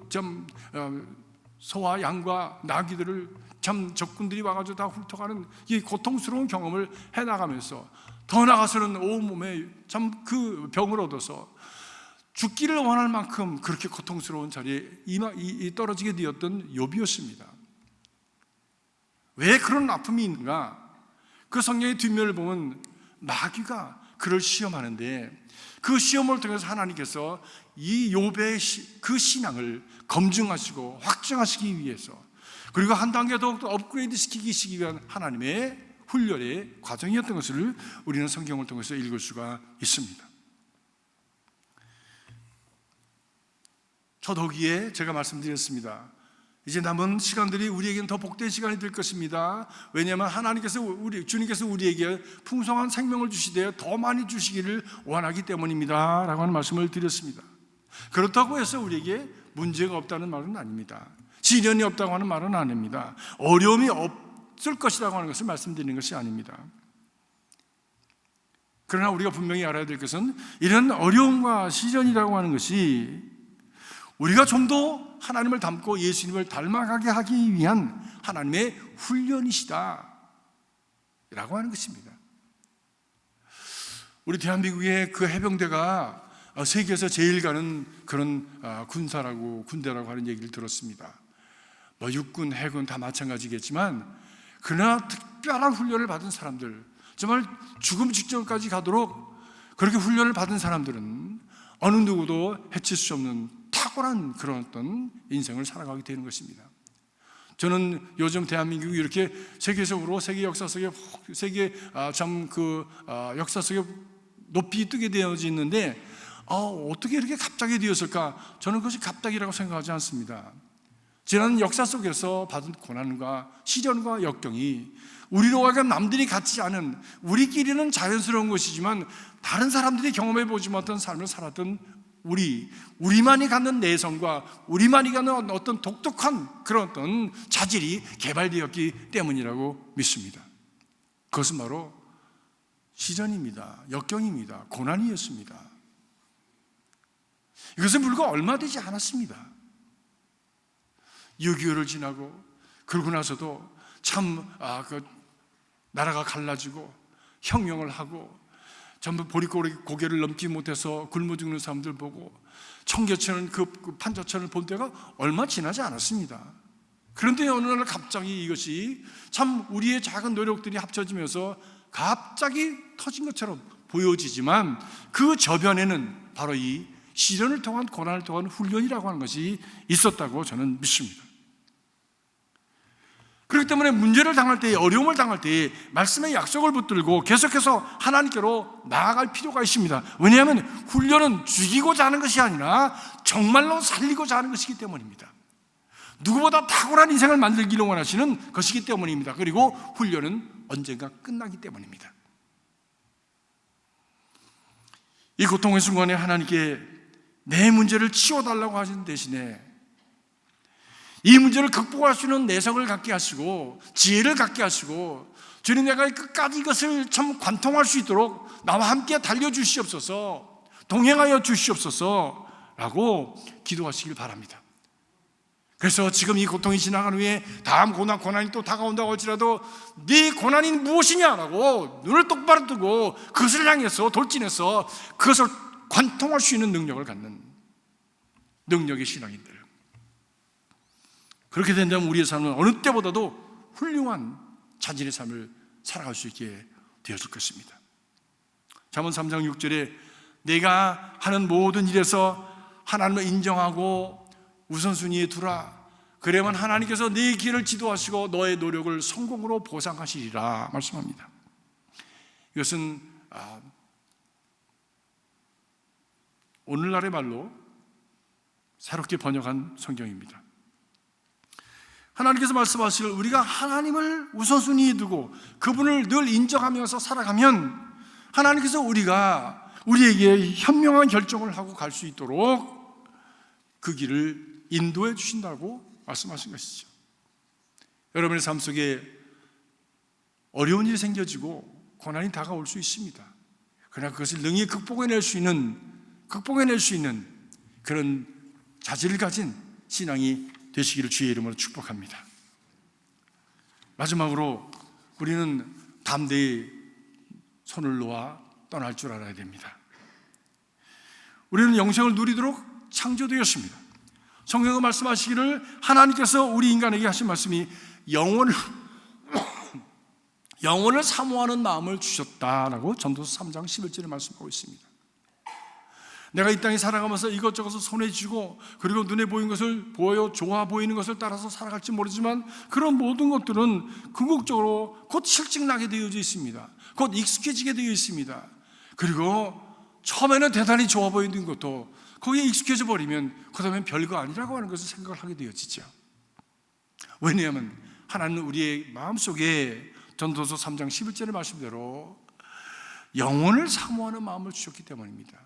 소와 양과 나귀들을 적군들이 와가지고 다 훑어가는 이 고통스러운 경험을 해나가면서, 더 나아가서는 온몸에 그 병을 얻어서 죽기를 원할 만큼 그렇게 고통스러운 자리에 떨어지게 되었던 욥이었습니다. 왜 그런 아픔이 있는가? 그 성경의 뒷면을 보면 마귀가 그를 시험하는데, 그 시험을 통해서 하나님께서 이 욥의 그 신앙을 검증하시고 확증하시기 위해서, 그리고 한 단계 더 업그레이드 시키기 위한 하나님의 훈련의 과정이었던 것을 우리는 성경을 통해서 읽을 수가 있습니다. 더욱이에 제가 말씀드렸습니다. 이제 남은 시간들이 우리에게는 더 복된 시간이 될 것입니다. 왜냐하면 주님께서 우리에게 풍성한 생명을 주시되 더 많이 주시기를 원하기 때문입니다 라고 하는 말씀을 드렸습니다. 그렇다고 해서 우리에게 문제가 없다는 말은 아닙니다. 시련이 없다고 하는 말은 아닙니다. 어려움이 없을 것이라고 하는 것을 말씀드리는 것이 아닙니다. 그러나 우리가 분명히 알아야 될 것은, 이런 어려움과 시련이라고 하는 것이 우리가 좀 더 하나님을 닮고 예수님을 닮아가게 하기 위한 하나님의 훈련이시다 라고 하는 것입니다. 우리 대한민국의 그 해병대가 세계에서 제일 가는 그런 군대라고 하는 얘기를 들었습니다. 육군, 해군 다 마찬가지겠지만, 그러나 특별한 훈련을 받은 사람들, 정말 죽음 직전까지 가도록 그렇게 훈련을 받은 사람들은 어느 누구도 해칠 수 없는 탁월한 그런 어떤 인생을 살아가게 되는 것입니다. 저는 요즘 대한민국이 이렇게 세계적으로 세계 역사 속에 역사 속에 높이 뜨게 되어지는데, 어떻게 이렇게 갑자기 되었을까? 저는 그것이 갑자기라고 생각하지 않습니다. 지난 역사 속에서 받은 고난과 시련과 역경이 우리로 하여금 남들이 갖지 않은, 우리끼리는 자연스러운 것이지만 다른 사람들이 경험해 보지 못한 삶을 살았던 우리만이 갖는 내성과 우리만이 갖는 어떤 독특한 그런 어떤 자질이 개발되었기 때문이라고 믿습니다. 그것은 바로 시련입니다. 역경입니다. 고난이었습니다. 이것은 불과 얼마 되지 않았습니다. 6.25를 지나고, 그러고 나서도 나라가 갈라지고 혁명을 하고, 전부 보릿고개 고개를 넘지 못해서 굶어 죽는 사람들 보고 청계천을 그 판자천을 본 때가 얼마 지나지 않았습니다. 그런데 어느 날 갑자기 이것이 우리의 작은 노력들이 합쳐지면서 갑자기 터진 것처럼 보여지지만, 그 저변에는 바로 이 시련을 통한, 고난을 통한 훈련이라고 하는 것이 있었다고 저는 믿습니다. 그렇기 때문에 문제를 당할 때, 어려움을 당할 때 말씀의 약속을 붙들고 계속해서 하나님께로 나아갈 필요가 있습니다. 왜냐하면 훈련은 죽이고자 하는 것이 아니라 정말로 살리고자 하는 것이기 때문입니다. 누구보다 탁월한 인생을 만들기를 원하시는 것이기 때문입니다. 그리고 훈련은 언젠가 끝나기 때문입니다. 이 고통의 순간에 하나님께 내 문제를 치워달라고 하시는 대신에 이 문제를 극복할 수 있는 내성을 갖게 하시고 지혜를 갖게 하시고, 주님, 내가 끝까지 이것을 관통할 수 있도록 나와 함께 달려주시옵소서, 동행하여 주시옵소서 라고 기도하시길 바랍니다. 그래서 지금 이 고통이 지나간 후에 다음 고난이 또 다가온다고 할지라도 네 고난이 무엇이냐라고 눈을 똑바로 뜨고 그것을 향해서 돌진해서 그것을 관통할 수 있는 능력을 갖는 능력의 신앙인들, 그렇게 된다면 우리의 삶은 어느 때보다도 훌륭한 자질의 삶을 살아갈 수 있게 되어질 것입니다. 잠언 3장 6절에 내가 하는 모든 일에서 하나님을 인정하고 우선순위에 두라. 그러면 하나님께서 네 길을 지도하시고 너의 노력을 성공으로 보상하시리라 말씀합니다. 이것은 오늘날의 말로 새롭게 번역한 성경입니다. 하나님께서 말씀하시길, 우리가 하나님을 우선순위에 두고 그분을 늘 인정하면서 살아가면 하나님께서 우리에게 현명한 결정을 하고 갈 수 있도록 그 길을 인도해 주신다고 말씀하신 것이죠. 여러분의 삶 속에 어려운 일이 생겨지고 고난이 다가올 수 있습니다. 그러나 그것을 능히 극복해낼 수 있는 그런 자질을 가진 신앙이 되시기를 주의 이름으로 축복합니다. 마지막으로 우리는 담대히 손을 놓아 떠날 줄 알아야 됩니다. 우리는 영생을 누리도록 창조되었습니다. 성경은 말씀하시기를 하나님께서 우리 인간에게 하신 말씀이 영혼을 사모하는 마음을 주셨다라고 전도서 3장 11절에 말씀하고 있습니다. 내가 이 땅에 살아가면서 이것저것 손에 쥐고 그리고 눈에 보이는 것을 보여 좋아 보이는 것을 따라서 살아갈지 모르지만 그런 모든 것들은 궁극적으로 곧 실증나게 되어져 있습니다. 곧 익숙해지게 되어 있습니다. 그리고 처음에는 대단히 좋아 보이는 것도 거기에 익숙해져 버리면 그 다음엔 별거 아니라고 하는 것을 생각을 하게 되어지죠. 왜냐하면 하나님은 우리의 마음속에 전도서 3장 11절의 말씀대로 영혼을 사모하는 마음을 주셨기 때문입니다.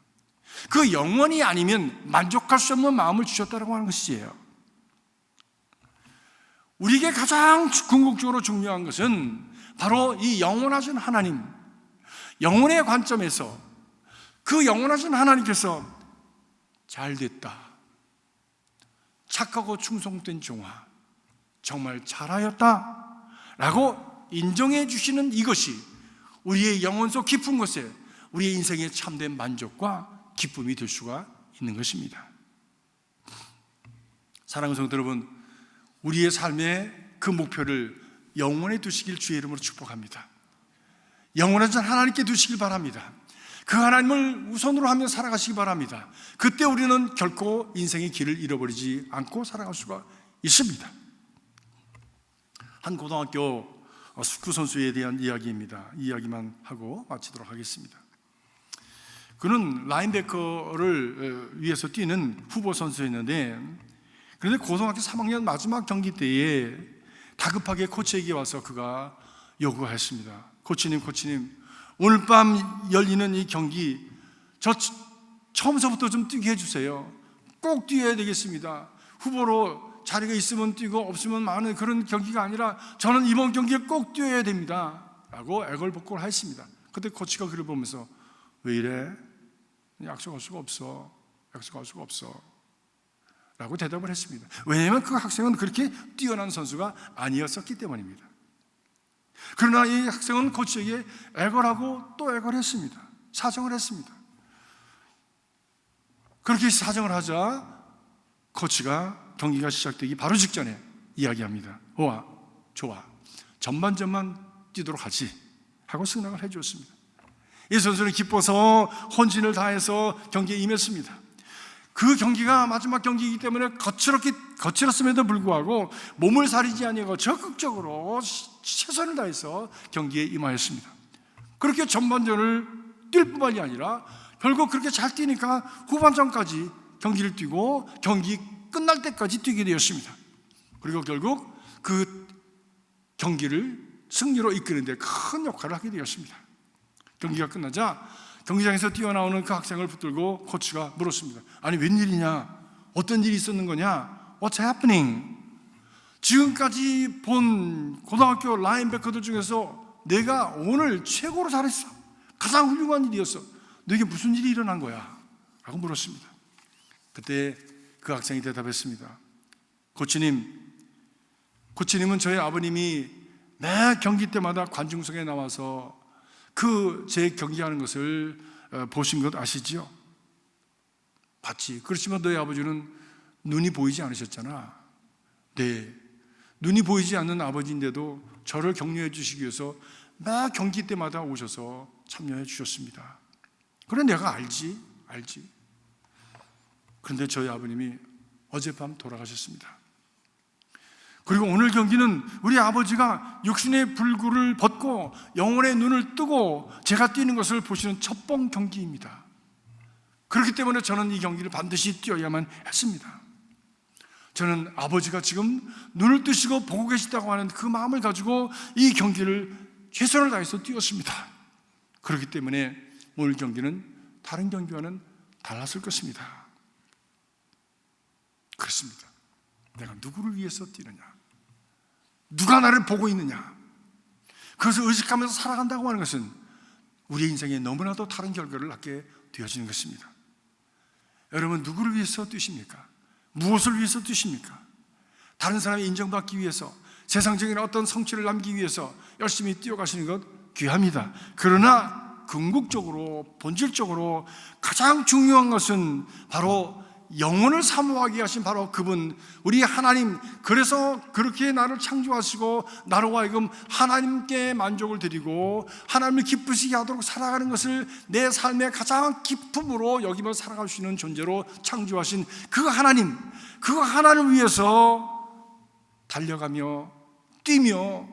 그 영혼이 아니면 만족할 수 없는 마음을 주셨다고 하는 것이에요. 우리에게 가장 궁극적으로 중요한 것은 바로 이 영원하신 하나님, 영혼의 관점에서 그 영원하신 하나님께서 잘됐다, 착하고 충성된 종아, 정말 잘하였다 라고 인정해 주시는 이것이 우리의 영혼 속 깊은 곳에 우리의 인생의 참된 만족과 기쁨이 될 수가 있는 것입니다. 사랑하는 성도 여러분, 우리의 삶의 그 목표를 영원에 두시길 주의 이름으로 축복합니다. 영원하신 하나님께 두시길 바랍니다. 그 하나님을 우선으로 하며 살아가시기 바랍니다. 그때 우리는 결코 인생의 길을 잃어버리지 않고 살아갈 수가 있습니다. 한 고등학교 축구 선수에 대한 이야기입니다. 이 이야기만 하고 마치도록 하겠습니다. 그는 라인베커를 위해서 뛰는 후보 선수였는데, 그런데 고등학교 3학년 마지막 경기 때에 다급하게 코치에게 와서 그가 요구가 했습니다. 코치님, 오늘 밤 열리는 이 경기 저 처음서부터 좀 뛰게 해주세요. 꼭 뛰어야 되겠습니다. 후보로 자리가 있으면 뛰고 없으면 마는 그런 경기가 아니라 저는 이번 경기에 꼭 뛰어야 됩니다 라고 애걸복걸을 했습니다. 그때 코치가 그를 보면서 왜 이래? 약속할 수가 없어 라고 대답을 했습니다. 왜냐하면 그 학생은 그렇게 뛰어난 선수가 아니었었기 때문입니다. 그러나 이 학생은 코치에게 애걸하고 또 애걸했습니다. 사정을 했습니다. 그렇게 사정을 하자 코치가 경기가 시작되기 바로 직전에 이야기합니다. 좋아, 전반전만 뛰도록 하지 하고 승낙을 해주었습니다. 이 선수는 기뻐서 혼신을 다해서 경기에 임했습니다. 그 경기가 마지막 경기이기 때문에 거칠었음에도 불구하고 몸을 사리지 아니하고 적극적으로 최선을 다해서 경기에 임하였습니다. 그렇게 전반전을 뛸 뿐만이 아니라 결국 그렇게 잘 뛰니까 후반전까지 경기를 뛰고 경기 끝날 때까지 뛰게 되었습니다. 그리고 결국 그 경기를 승리로 이끄는 데 큰 역할을 하게 되었습니다. 경기가 끝나자 경기장에서 뛰어나오는 그 학생을 붙들고 코치가 물었습니다. 아니 웬일이냐? 어떤 일이 있었는 거냐? What's happening? 지금까지 본 고등학교 라인베커들 중에서 내가 오늘 최고로 잘했어. 가장 훌륭한 일이었어. 너에게 무슨 일이 일어난 거야? 라고 물었습니다. 그때 그 학생이 대답했습니다. 코치님은 저희 아버님이 매 경기 때마다 관중석에 나와서 제 경기하는 것을 보신 것 아시지요? 봤지. 그렇지만 너희 아버지는 눈이 보이지 않으셨잖아. 네, 눈이 보이지 않는 아버지인데도 저를 격려해 주시기 위해서 매 경기 때마다 오셔서 참여해 주셨습니다. 그래 내가 알지. 그런데 저희 아버님이 어젯밤 돌아가셨습니다. 그리고 오늘 경기는 우리 아버지가 육신의 불구를 벗고 영혼의 눈을 뜨고 제가 뛰는 것을 보시는 첫번 경기입니다. 그렇기 때문에 저는 이 경기를 반드시 뛰어야만 했습니다. 저는 아버지가 지금 눈을 뜨시고 보고 계시다고 하는 그 마음을 가지고 이 경기를 최선을 다해서 뛰었습니다. 그렇기 때문에 오늘 경기는 다른 경기와는 달랐을 것입니다. 그렇습니다. 내가 누구를 위해서 뛰느냐? 누가 나를 보고 있느냐? 그것을 의식하면서 살아간다고 하는 것은 우리의 인생에 너무나도 다른 결과를 낳게 되어지는 것입니다. 여러분, 누구를 위해서 뛰십니까? 무엇을 위해서 뛰십니까? 다른 사람이 인정받기 위해서, 세상적인 어떤 성취를 남기기 위해서 열심히 뛰어가시는 것 귀합니다. 그러나 궁극적으로, 본질적으로 가장 중요한 것은 바로 영혼을 사모하게 하신 바로 그분, 우리 하나님. 그래서 그렇게 나를 창조하시고 나로 하여금 하나님께 만족을 드리고 하나님을 기쁘시게 하도록 살아가는 것을 내 삶의 가장 기쁨으로 여기며 살아갈 수 있는 존재로 창조하신 그 하나님, 그 하나님을 위해서 달려가며 뛰며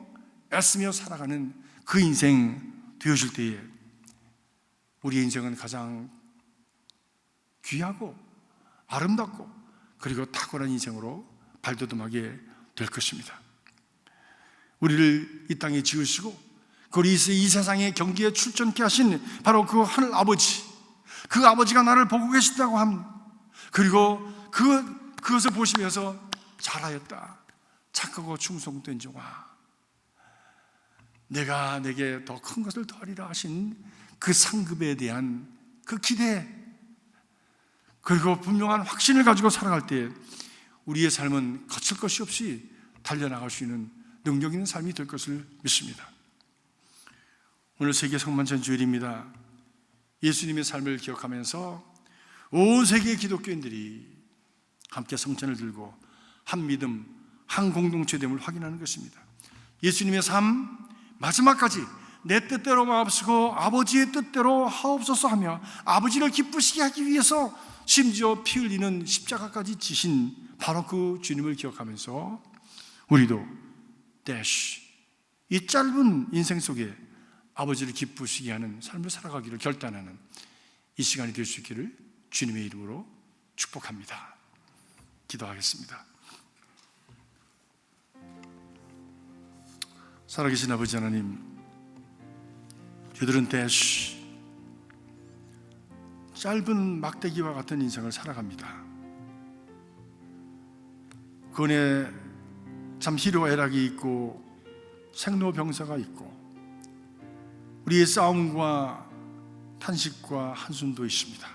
애쓰며 살아가는 그 인생 되어질 때에 우리의 인생은 가장 귀하고 아름답고 그리고 탁월한 인생으로 발돋움하게 될 것입니다. 우리를 이 땅에 지으시고 그리고 이 세상의 경기에 출전케 하신 바로 그 하늘 아버지, 그 아버지가 나를 보고 계신다고 함. 그리고 그것을 보시면서 잘하였다, 착하고 충성된 종아, 내가 내게 더 큰 것을 더하리라 하신 그 상급에 대한 그 기대, 그리고 분명한 확신을 가지고 살아갈 때 우리의 삶은 거칠 것이 없이 달려나갈 수 있는 능력 있는 삶이 될 것을 믿습니다. 오늘 세계 성만찬 주일입니다. 예수님의 삶을 기억하면서 온 세계의 기독교인들이 함께 성찬을 들고 한 믿음, 한 공동체됨을 확인하는 것입니다. 예수님의 삶 마지막까지 내 뜻대로 마옵시고 아버지의 뜻대로 하옵소서 하며 아버지를 기쁘시게 하기 위해서 심지어 피 흘리는 십자가까지 지신 바로 그 주님을 기억하면서 우리도 이 짧은 인생 속에 아버지를 기쁘시게 하는 삶을 살아가기를 결단하는 이 시간이 될 수 있기를 주님의 이름으로 축복합니다. 기도하겠습니다. 살아계신 아버지 하나님, 저희들은 짧은 막대기와 같은 인생을 살아갑니다. 그 안에 참 희로애락이 있고 생로병사가 있고 우리의 싸움과 탄식과 한숨도 있습니다.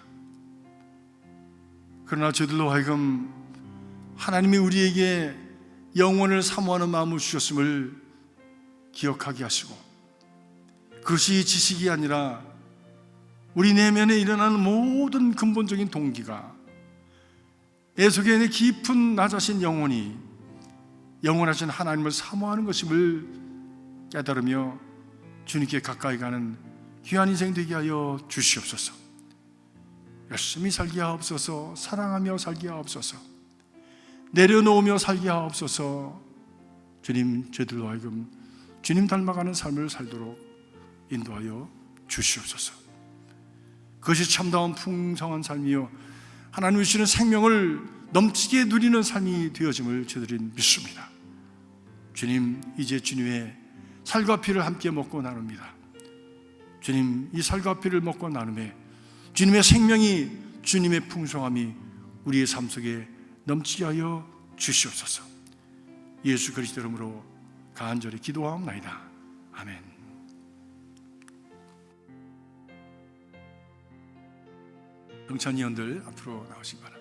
그러나 저들로 하여금 하나님이 우리에게 영원을 사모하는 마음을 주셨음을 기억하게 하시고 그것이 지식이 아니라 우리 내면에 일어나는 모든 근본적인 동기가 내 속에 있는 깊은 나 자신 영혼이 영원하신 하나님을 사모하는 것임을 깨달으며 주님께 가까이 가는 귀한 인생 되게 하여 주시옵소서. 열심히 살게 하옵소서. 사랑하며 살게 하옵소서. 내려놓으며 살게 하옵소서. 주님, 저희들로 하여금 주님 닮아가는 삶을 살도록 인도하여 주시옵소서. 그것이 참다운 풍성한 삶이요 하나님 주시는 생명을 넘치게 누리는 삶이 되어짐을 저희들이 믿습니다. 주님, 이제 주님의 살과 피를 함께 먹고 나눕니다. 주님, 이 살과 피를 먹고 나눔에 주님의 생명이, 주님의 풍성함이 우리의 삶 속에 넘치게 하여 주시옵소서. 예수 그리스도 이름으로 간절히 기도하옵나이다. 아멘. 동찬위원들 앞으로 나오시기 바랍니다.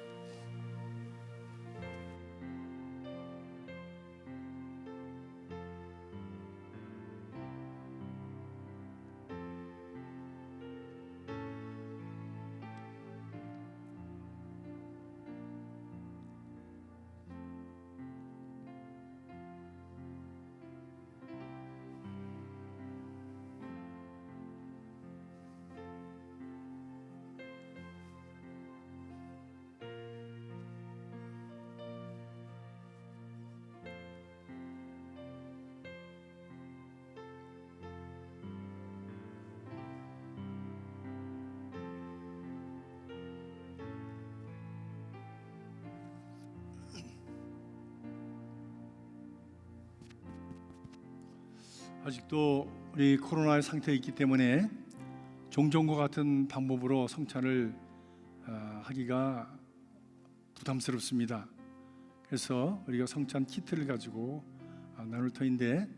아직도 우리 코로나의 상태에 있기 때문에 종전과 같은 방법으로 성찬을 하기가 부담스럽습니다. 그래서 우리가 성찬 키트를 가지고 나눌 터인데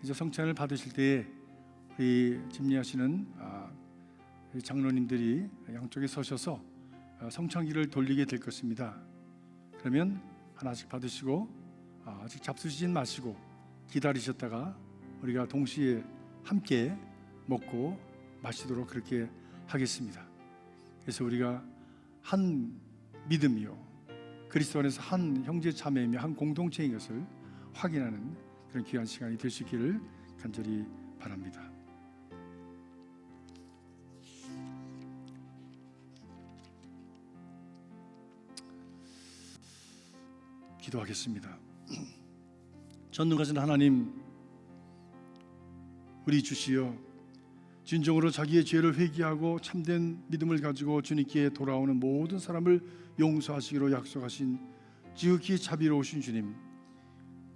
이제 성찬을 받으실 때 우리 집례하시는 장로님들이 양쪽에 서셔서 성찬기를 돌리게 될 것입니다. 그러면 하나씩 받으시고 아직 잡수시진 마시고 기다리셨다가 우리가 동시에 함께 먹고 마시도록 그렇게 하겠습니다. 그래서 우리가 한 믿음이요, 그리스도 안에서 한 형제 자매이며 한 공동체인 것을 확인하는 그런 귀한 시간이 될 수 있기를 간절히 바랍니다. 기도하겠습니다. 전능하신 하나님, 우리 주시여, 진정으로 자기의 죄를 회개하고 참된 믿음을 가지고 주님께 돌아오는 모든 사람을 용서하시기로 약속하신 지극히 자비로우신 주님,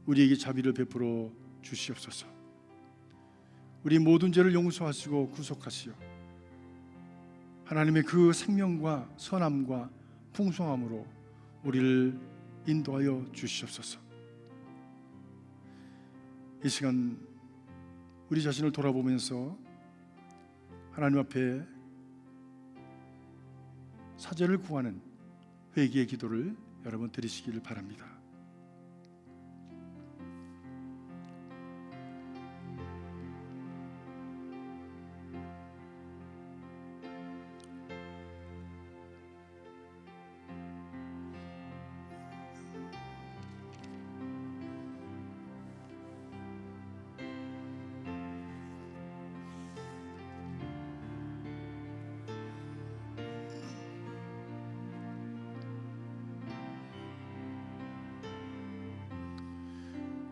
우리에게 자비를 베풀어 주시옵소서. 우리 모든 죄를 용서하시고 구속하시어 하나님의 그 생명과 선함과 풍성함으로 우리를 인도하여 주시옵소서. 이 시간 우리 자신을 돌아보면서 하나님 앞에 사죄를 구하는 회개의 기도를 여러분 드리시기를 바랍니다.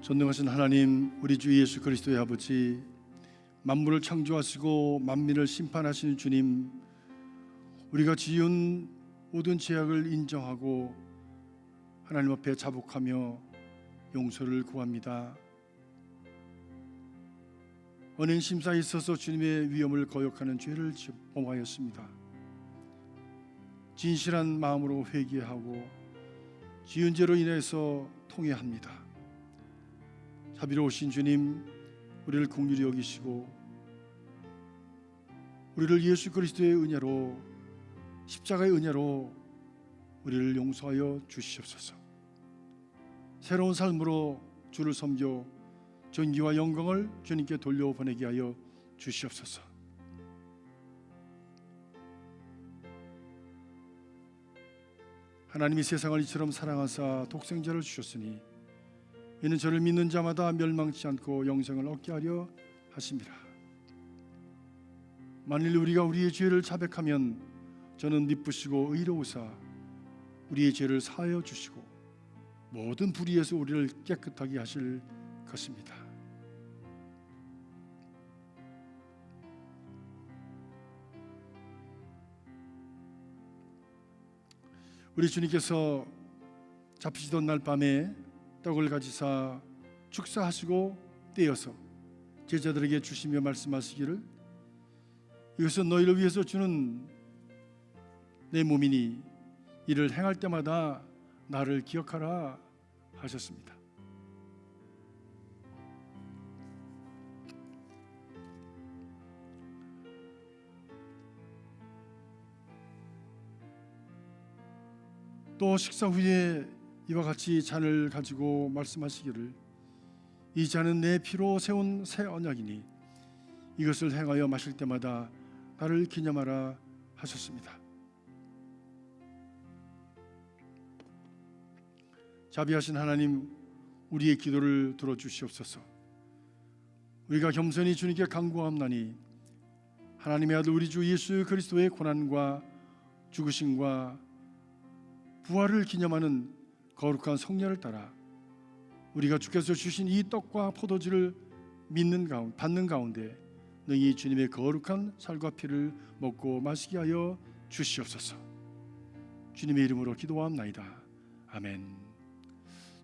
전능하신 하나님, 우리 주 예수 그리스도의 아버지, 만물을 창조하시고 만민을 심판하시는 주님, 우리가 지은 모든 죄악을 인정하고 하나님 앞에 자복하며 용서를 구합니다. 언행 심사에 있어서 주님의 위엄을 거역하는 죄를 범하였습니다. 진실한 마음으로 회개하고 지은 죄로 인해서 통회합니다. 자비로우신 주님, 우리를 긍휼히 여기시고 우리를 예수 그리스도의 은혜로, 십자가의 은혜로 우리를 용서하여 주시옵소서. 새로운 삶으로 주를 섬겨 존귀와 영광을 주님께 돌려보내게 하여 주시옵소서. 하나님이 세상을 이처럼 사랑하사 독생자를 주셨으니 이는 저를 믿는 자마다 멸망치 않고 영생을 얻게 하려 하심이라. 만일 우리가 우리의 죄를 자백하면 저는 미쁘시고 의로우사 우리의 죄를 사하여 주시고 모든 불의에서 우리를 깨끗하게 하실 것입니다. 우리 주님께서 잡히시던 날 밤에 떡을 가지사 축사하시고 떼어서 제자들에게 주시며 말씀하시기를, 이것은 너희를 위해서 주는 내 몸이니 이를 행할 때마다 나를 기억하라 하셨습니다. 또 식사 후에 이와 같이 잔을 가지고 말씀하시기를, 이 잔은 내 피로 세운 새 언약이니 이것을 행하여 마실 때마다 나를 기념하라 하셨습니다. 자비하신 하나님, 우리의 기도를 들어주시옵소서. 우리가 겸손히 주님께 간구하옵나니 하나님의 아들 우리 주 예수 그리스도의 고난과 죽으심과 부활을 기념하는 거룩한 성례를 따라 우리가 주께서 주신 이 떡과 포도주를 받는 가운데 능히 주님의 거룩한 살과 피를 먹고 마시게 하여 주시옵소서. 주님의 이름으로 기도하옵나이다. 아멘.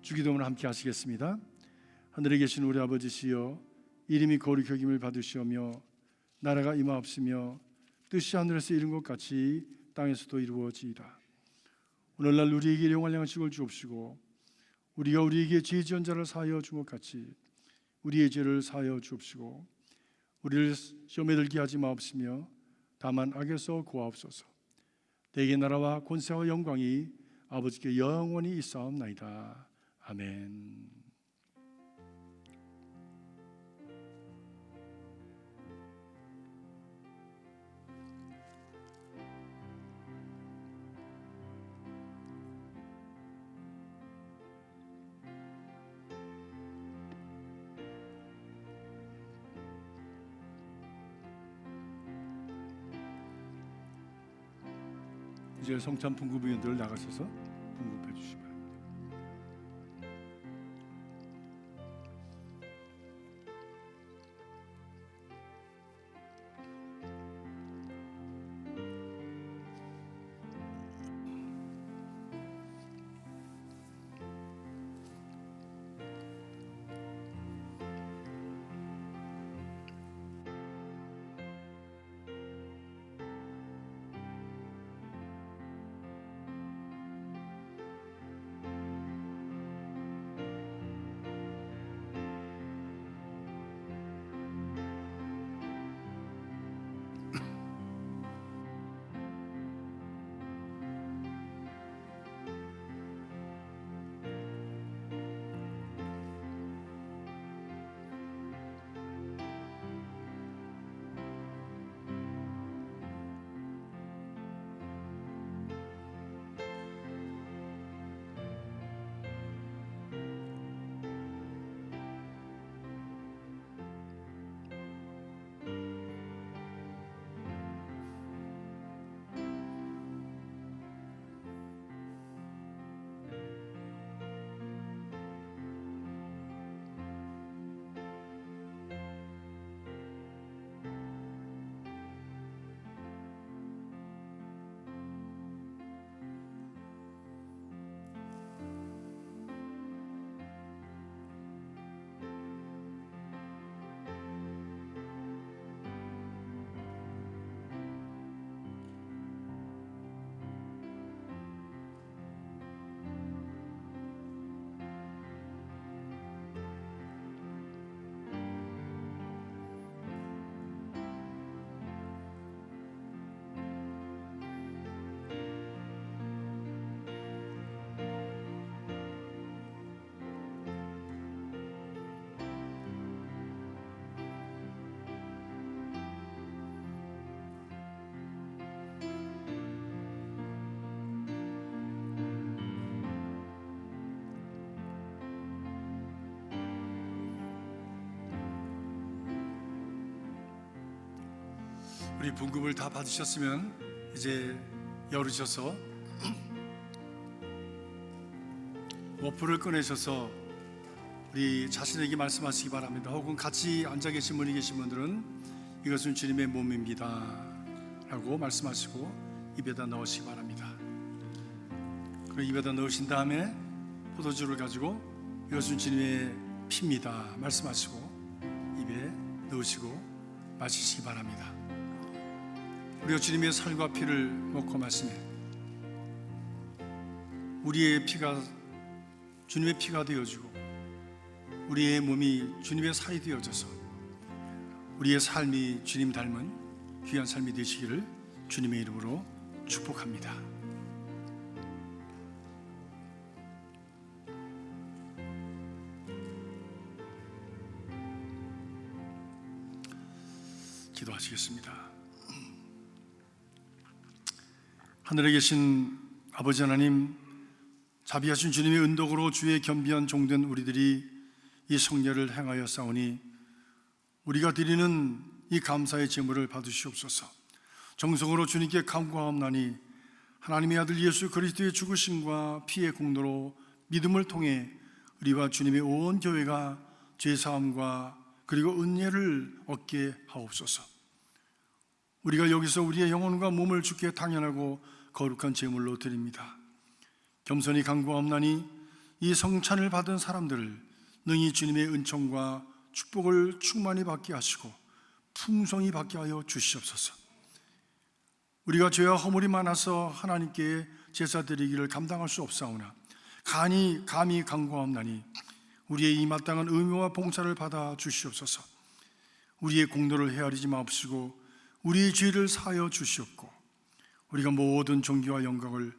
주기도문을 함께 하시겠습니다. 하늘에 계신 우리 아버지시여, 이름이 거룩히 여김을 받으시오며 나라가 임하옵시며 뜻이 하늘에서 이룬 것 같이 땅에서도 이루어지이다. 오늘날 우리에게 일용할 양식을 주옵시고 우리가 우리에게 죄 지은 자를 사하여 준 것 같이 우리의 죄를 사하여 주옵시고 우리를 시험에 들게 하지 마옵시며 다만 악에서 구하옵소서. 대개 나라와 권세와 영광이 아버지께 영원히 있사옵나이다. 아멘. 이제 성찬 분급위원들 나가셔서 분급해 주시기 바랍니다. 우리 분급을 다 받으셨으면 이제 열으셔서 워프를 꺼내셔서 우리 자신에게 말씀하시기 바랍니다. 혹은 같이 앉아 계신 분이 계신 분들은 이것은 주님의 몸입니다 라고 말씀하시고 입에다 넣으시기 바랍니다. 그리고 입에다 넣으신 다음에 포도주를 가지고 이것은 주님의 피입니다 말씀하시고 입에 넣으시고 마시시기 바랍니다. 우리가 주님의 살과 피를 먹고 마시며 우리의 피가 주님의 피가 되어주고 우리의 몸이 주님의 살이 되어져서 우리의 삶이 주님 닮은 귀한 삶이 되시기를 주님의 이름으로 축복합니다. 기도하시겠습니다. 하늘에 계신 아버지 하나님, 자비하신 주님의 은덕으로 주의 겸비한 종된 우리들이 이 성례를 행하여 싸우니 우리가 드리는 이 감사의 제물을 받으시옵소서. 정성으로 주님께 간구하옵나니 하나님의 아들 예수 그리스도의 죽으심과 피의 공로로 믿음을 통해 우리와 주님의 온 교회가 죄사함과 그리고 은혜를 얻게 하옵소서. 우리가 여기서 우리의 영혼과 몸을 주께 당연하고 거룩한 제물로 드립니다. 겸손히 간구하옵나니 이 성찬을 받은 사람들을 능히 주님의 은총과 축복을 충만히 받게 하시고 풍성히 받게 하여 주시옵소서. 우리가 죄와 허물이 많아서 하나님께 제사 드리기를 감당할 수 없사오나 감히 간구하옵나니 우리의 이 마땅한 의무와 봉사를 받아 주시옵소서. 우리의 공로를 헤아리지 마옵시고 우리의 죄를 사하여 주시옵고 우리가 모든 존귀와 영광을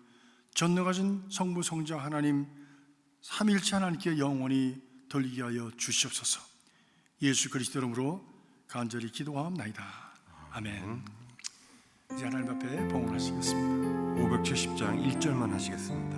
전능하신 성부 성자 하나님 삼일체 하나님께 영원히 돌리게 하여 주시옵소서. 예수 그리스도 이름으로 간절히 기도하옵나이다. 아멘. 이제 하나님 앞에 봉헌하시겠습니다. 570장 1절만 하시겠습니다.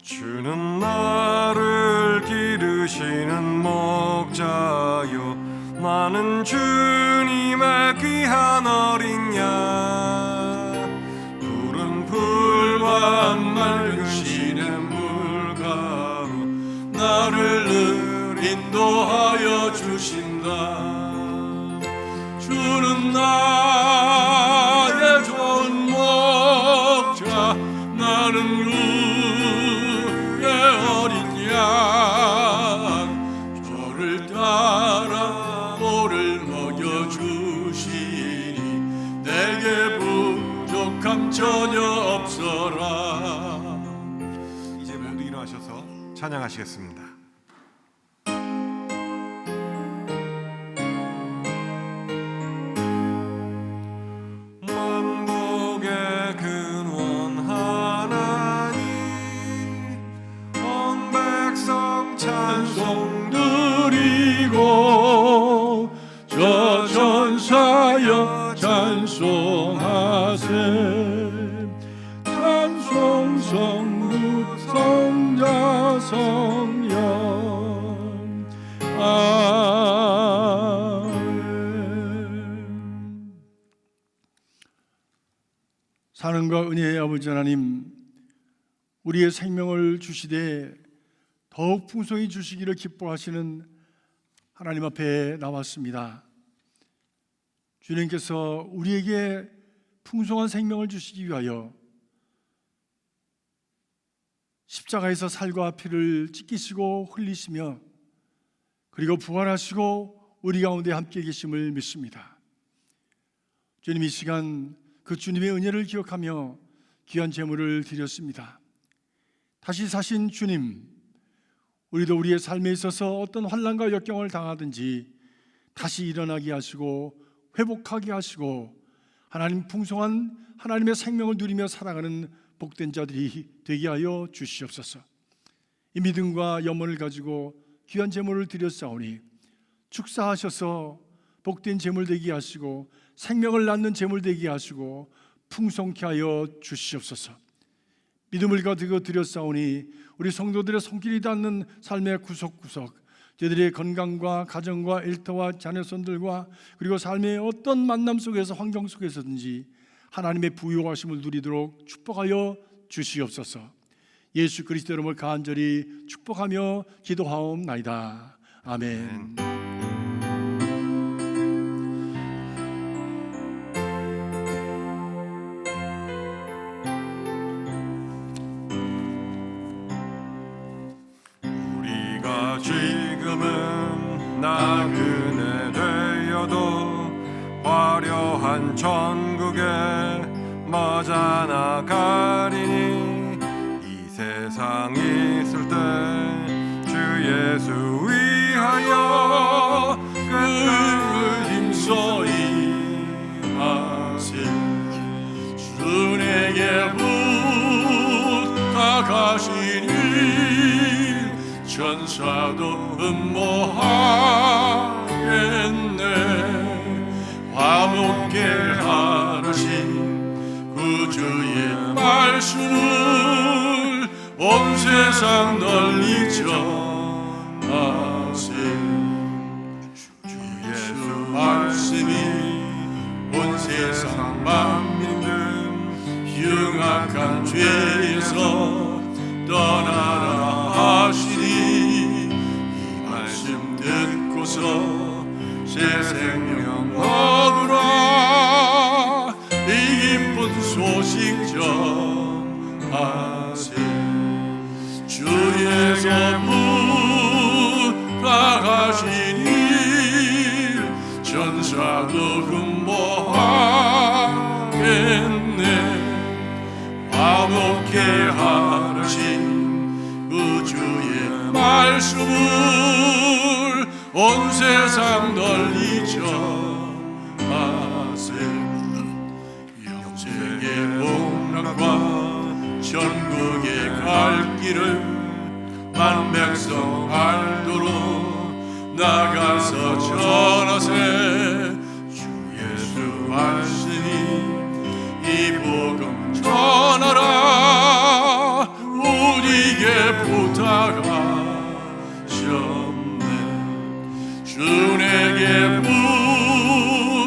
주는 나를 기르시는 목자요 나는 주님의 귀한 어린 양 푸른 풀과 맑은 시냇 물가로 나를 늘 인도하여 주신다. 주는 나의 좋은 목자 나는 그의 어린 양 저를 따라 모를 먹여주시니 내게 부족함 전혀 없어라. 이제 모두 일어나셔서 찬양하시겠습니다. 만복의 근원 하나님 온 백성 찬송 드리고 저 전사여 찬송하세. 찬송 성부 성자 성령 아멘. 사랑과 은혜의 아버지 하나님, 우리의 생명을 주시되 더욱 풍성히 주시기를 기뻐하시는 하나님 앞에 나왔습니다. 주님께서 우리에게 풍성한 생명을 주시기 위하여 십자가에서 살과 피를 찢기시고 흘리시며 그리고 부활하시고 우리 가운데 함께 계심을 믿습니다. 주님, 이 시간 그 주님의 은혜를 기억하며 귀한 제물을 드렸습니다. 다시 사신 주님, 우리도 우리의 삶에 있어서 어떤 환난과 역경을 당하든지 다시 일어나게 하시고 회복하게 하시고 하나님 풍성한 하나님의 생명을 누리며 살아가는 복된 자들이 되게 하여 주시옵소서. 이 믿음과 염원을 가지고 귀한 제물을 드렸사오니 축사하셔서 복된 제물 되게 하시고 생명을 낳는 제물 되게 하시고 풍성케 하여 주시옵소서. 믿음을 가지고 드렸사오니 우리 성도들의 손길이 닿는 삶의 구석구석, 저들의 건강과 가정과 일터와 자녀손들과 그리고 삶의 어떤 만남 속에서 환경 속에서든지 하나님의 부요하심을 누리도록 축복하여 주시옵소서. 예수 그리스도 이름을 간절히 축복하며 기도하옵나이다. 아멘. 우리가 지금은 나그네 되어도 화려한 천국에 머자 나가리니 이 세상 있을 때 주 예수 위하여 끝끝 힘써 임하세. 주에게 부탁하시니 천사도 음모하겠네. 화목케 하신 구주의 말씀을 온 세상 널리 전하세. 주 예수 말씀이 온 세상 만민들 흉악한 죄에서 떠나라 하시니 이 말씀 듣고서 새 생명 얻으라. 이 기쁜 소식 전하세. 주에게 부탁하시니 전사도 근보하겠네. 화목케 하신 그 주의 말 말씀을 온 세상 널리 전하세. 영생의 복락과 전국에 갈 길을 만 백성 알도록 나가서 전하세. 주 예수 하시니 이 복음 전하라. 우리에게 부탁하셨네. 주 내게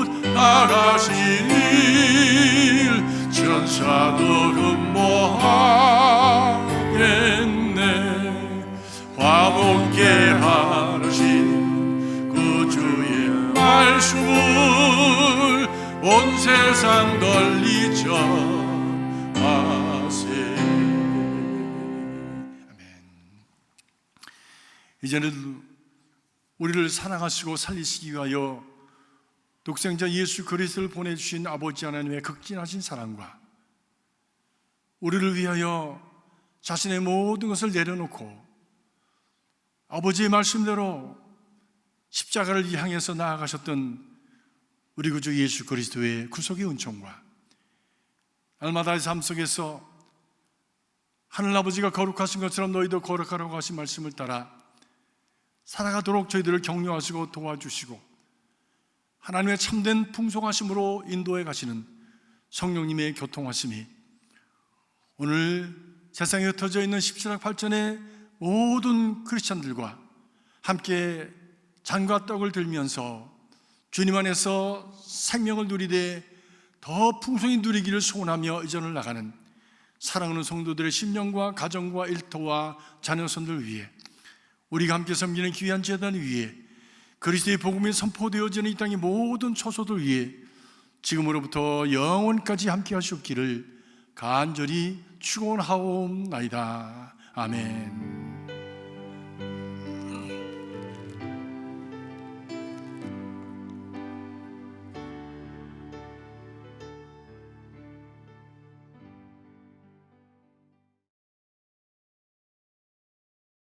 부탁하신 일 천사도 근모하겠네. 화목케 하신 구주의 말씀을 온 세상 널리 전하세. 아멘. 이제는 우리를 사랑하시고 살리시기 위하여 독생자 예수 그리스도를 보내주신 아버지 하나님의 극진하신 사랑과 우리를 위하여 자신의 모든 것을 내려놓고 아버지의 말씀대로 십자가를 향해서 나아가셨던 우리 구주 예수 그리스도의 구속의 은총과 날마다의 삶 속에서 하늘아버지가 거룩하신 것처럼 너희도 거룩하라고 하신 말씀을 따라 살아가도록 저희들을 격려하시고 도와주시고 하나님의 참된 풍성하심으로 인도해 가시는 성령님의 교통하심이 오늘 세상에 흩어져 있는 17학 8전의 모든 크리스찬들과 함께 잔과 떡을 들면서 주님 안에서 생명을 누리되 더 풍성히 누리기를 소원하며 이전을 나가는 사랑하는 성도들의 심령과 가정과 일터와 자녀손들 위해 우리가 함께 섬기는 귀한 제단 위에 그리스도의 복음이 선포되어지는 이 땅의 모든 처소들 위해 지금으로부터 영원까지 함께 하시옵기를 간절히 축원하옵나이다. 아멘.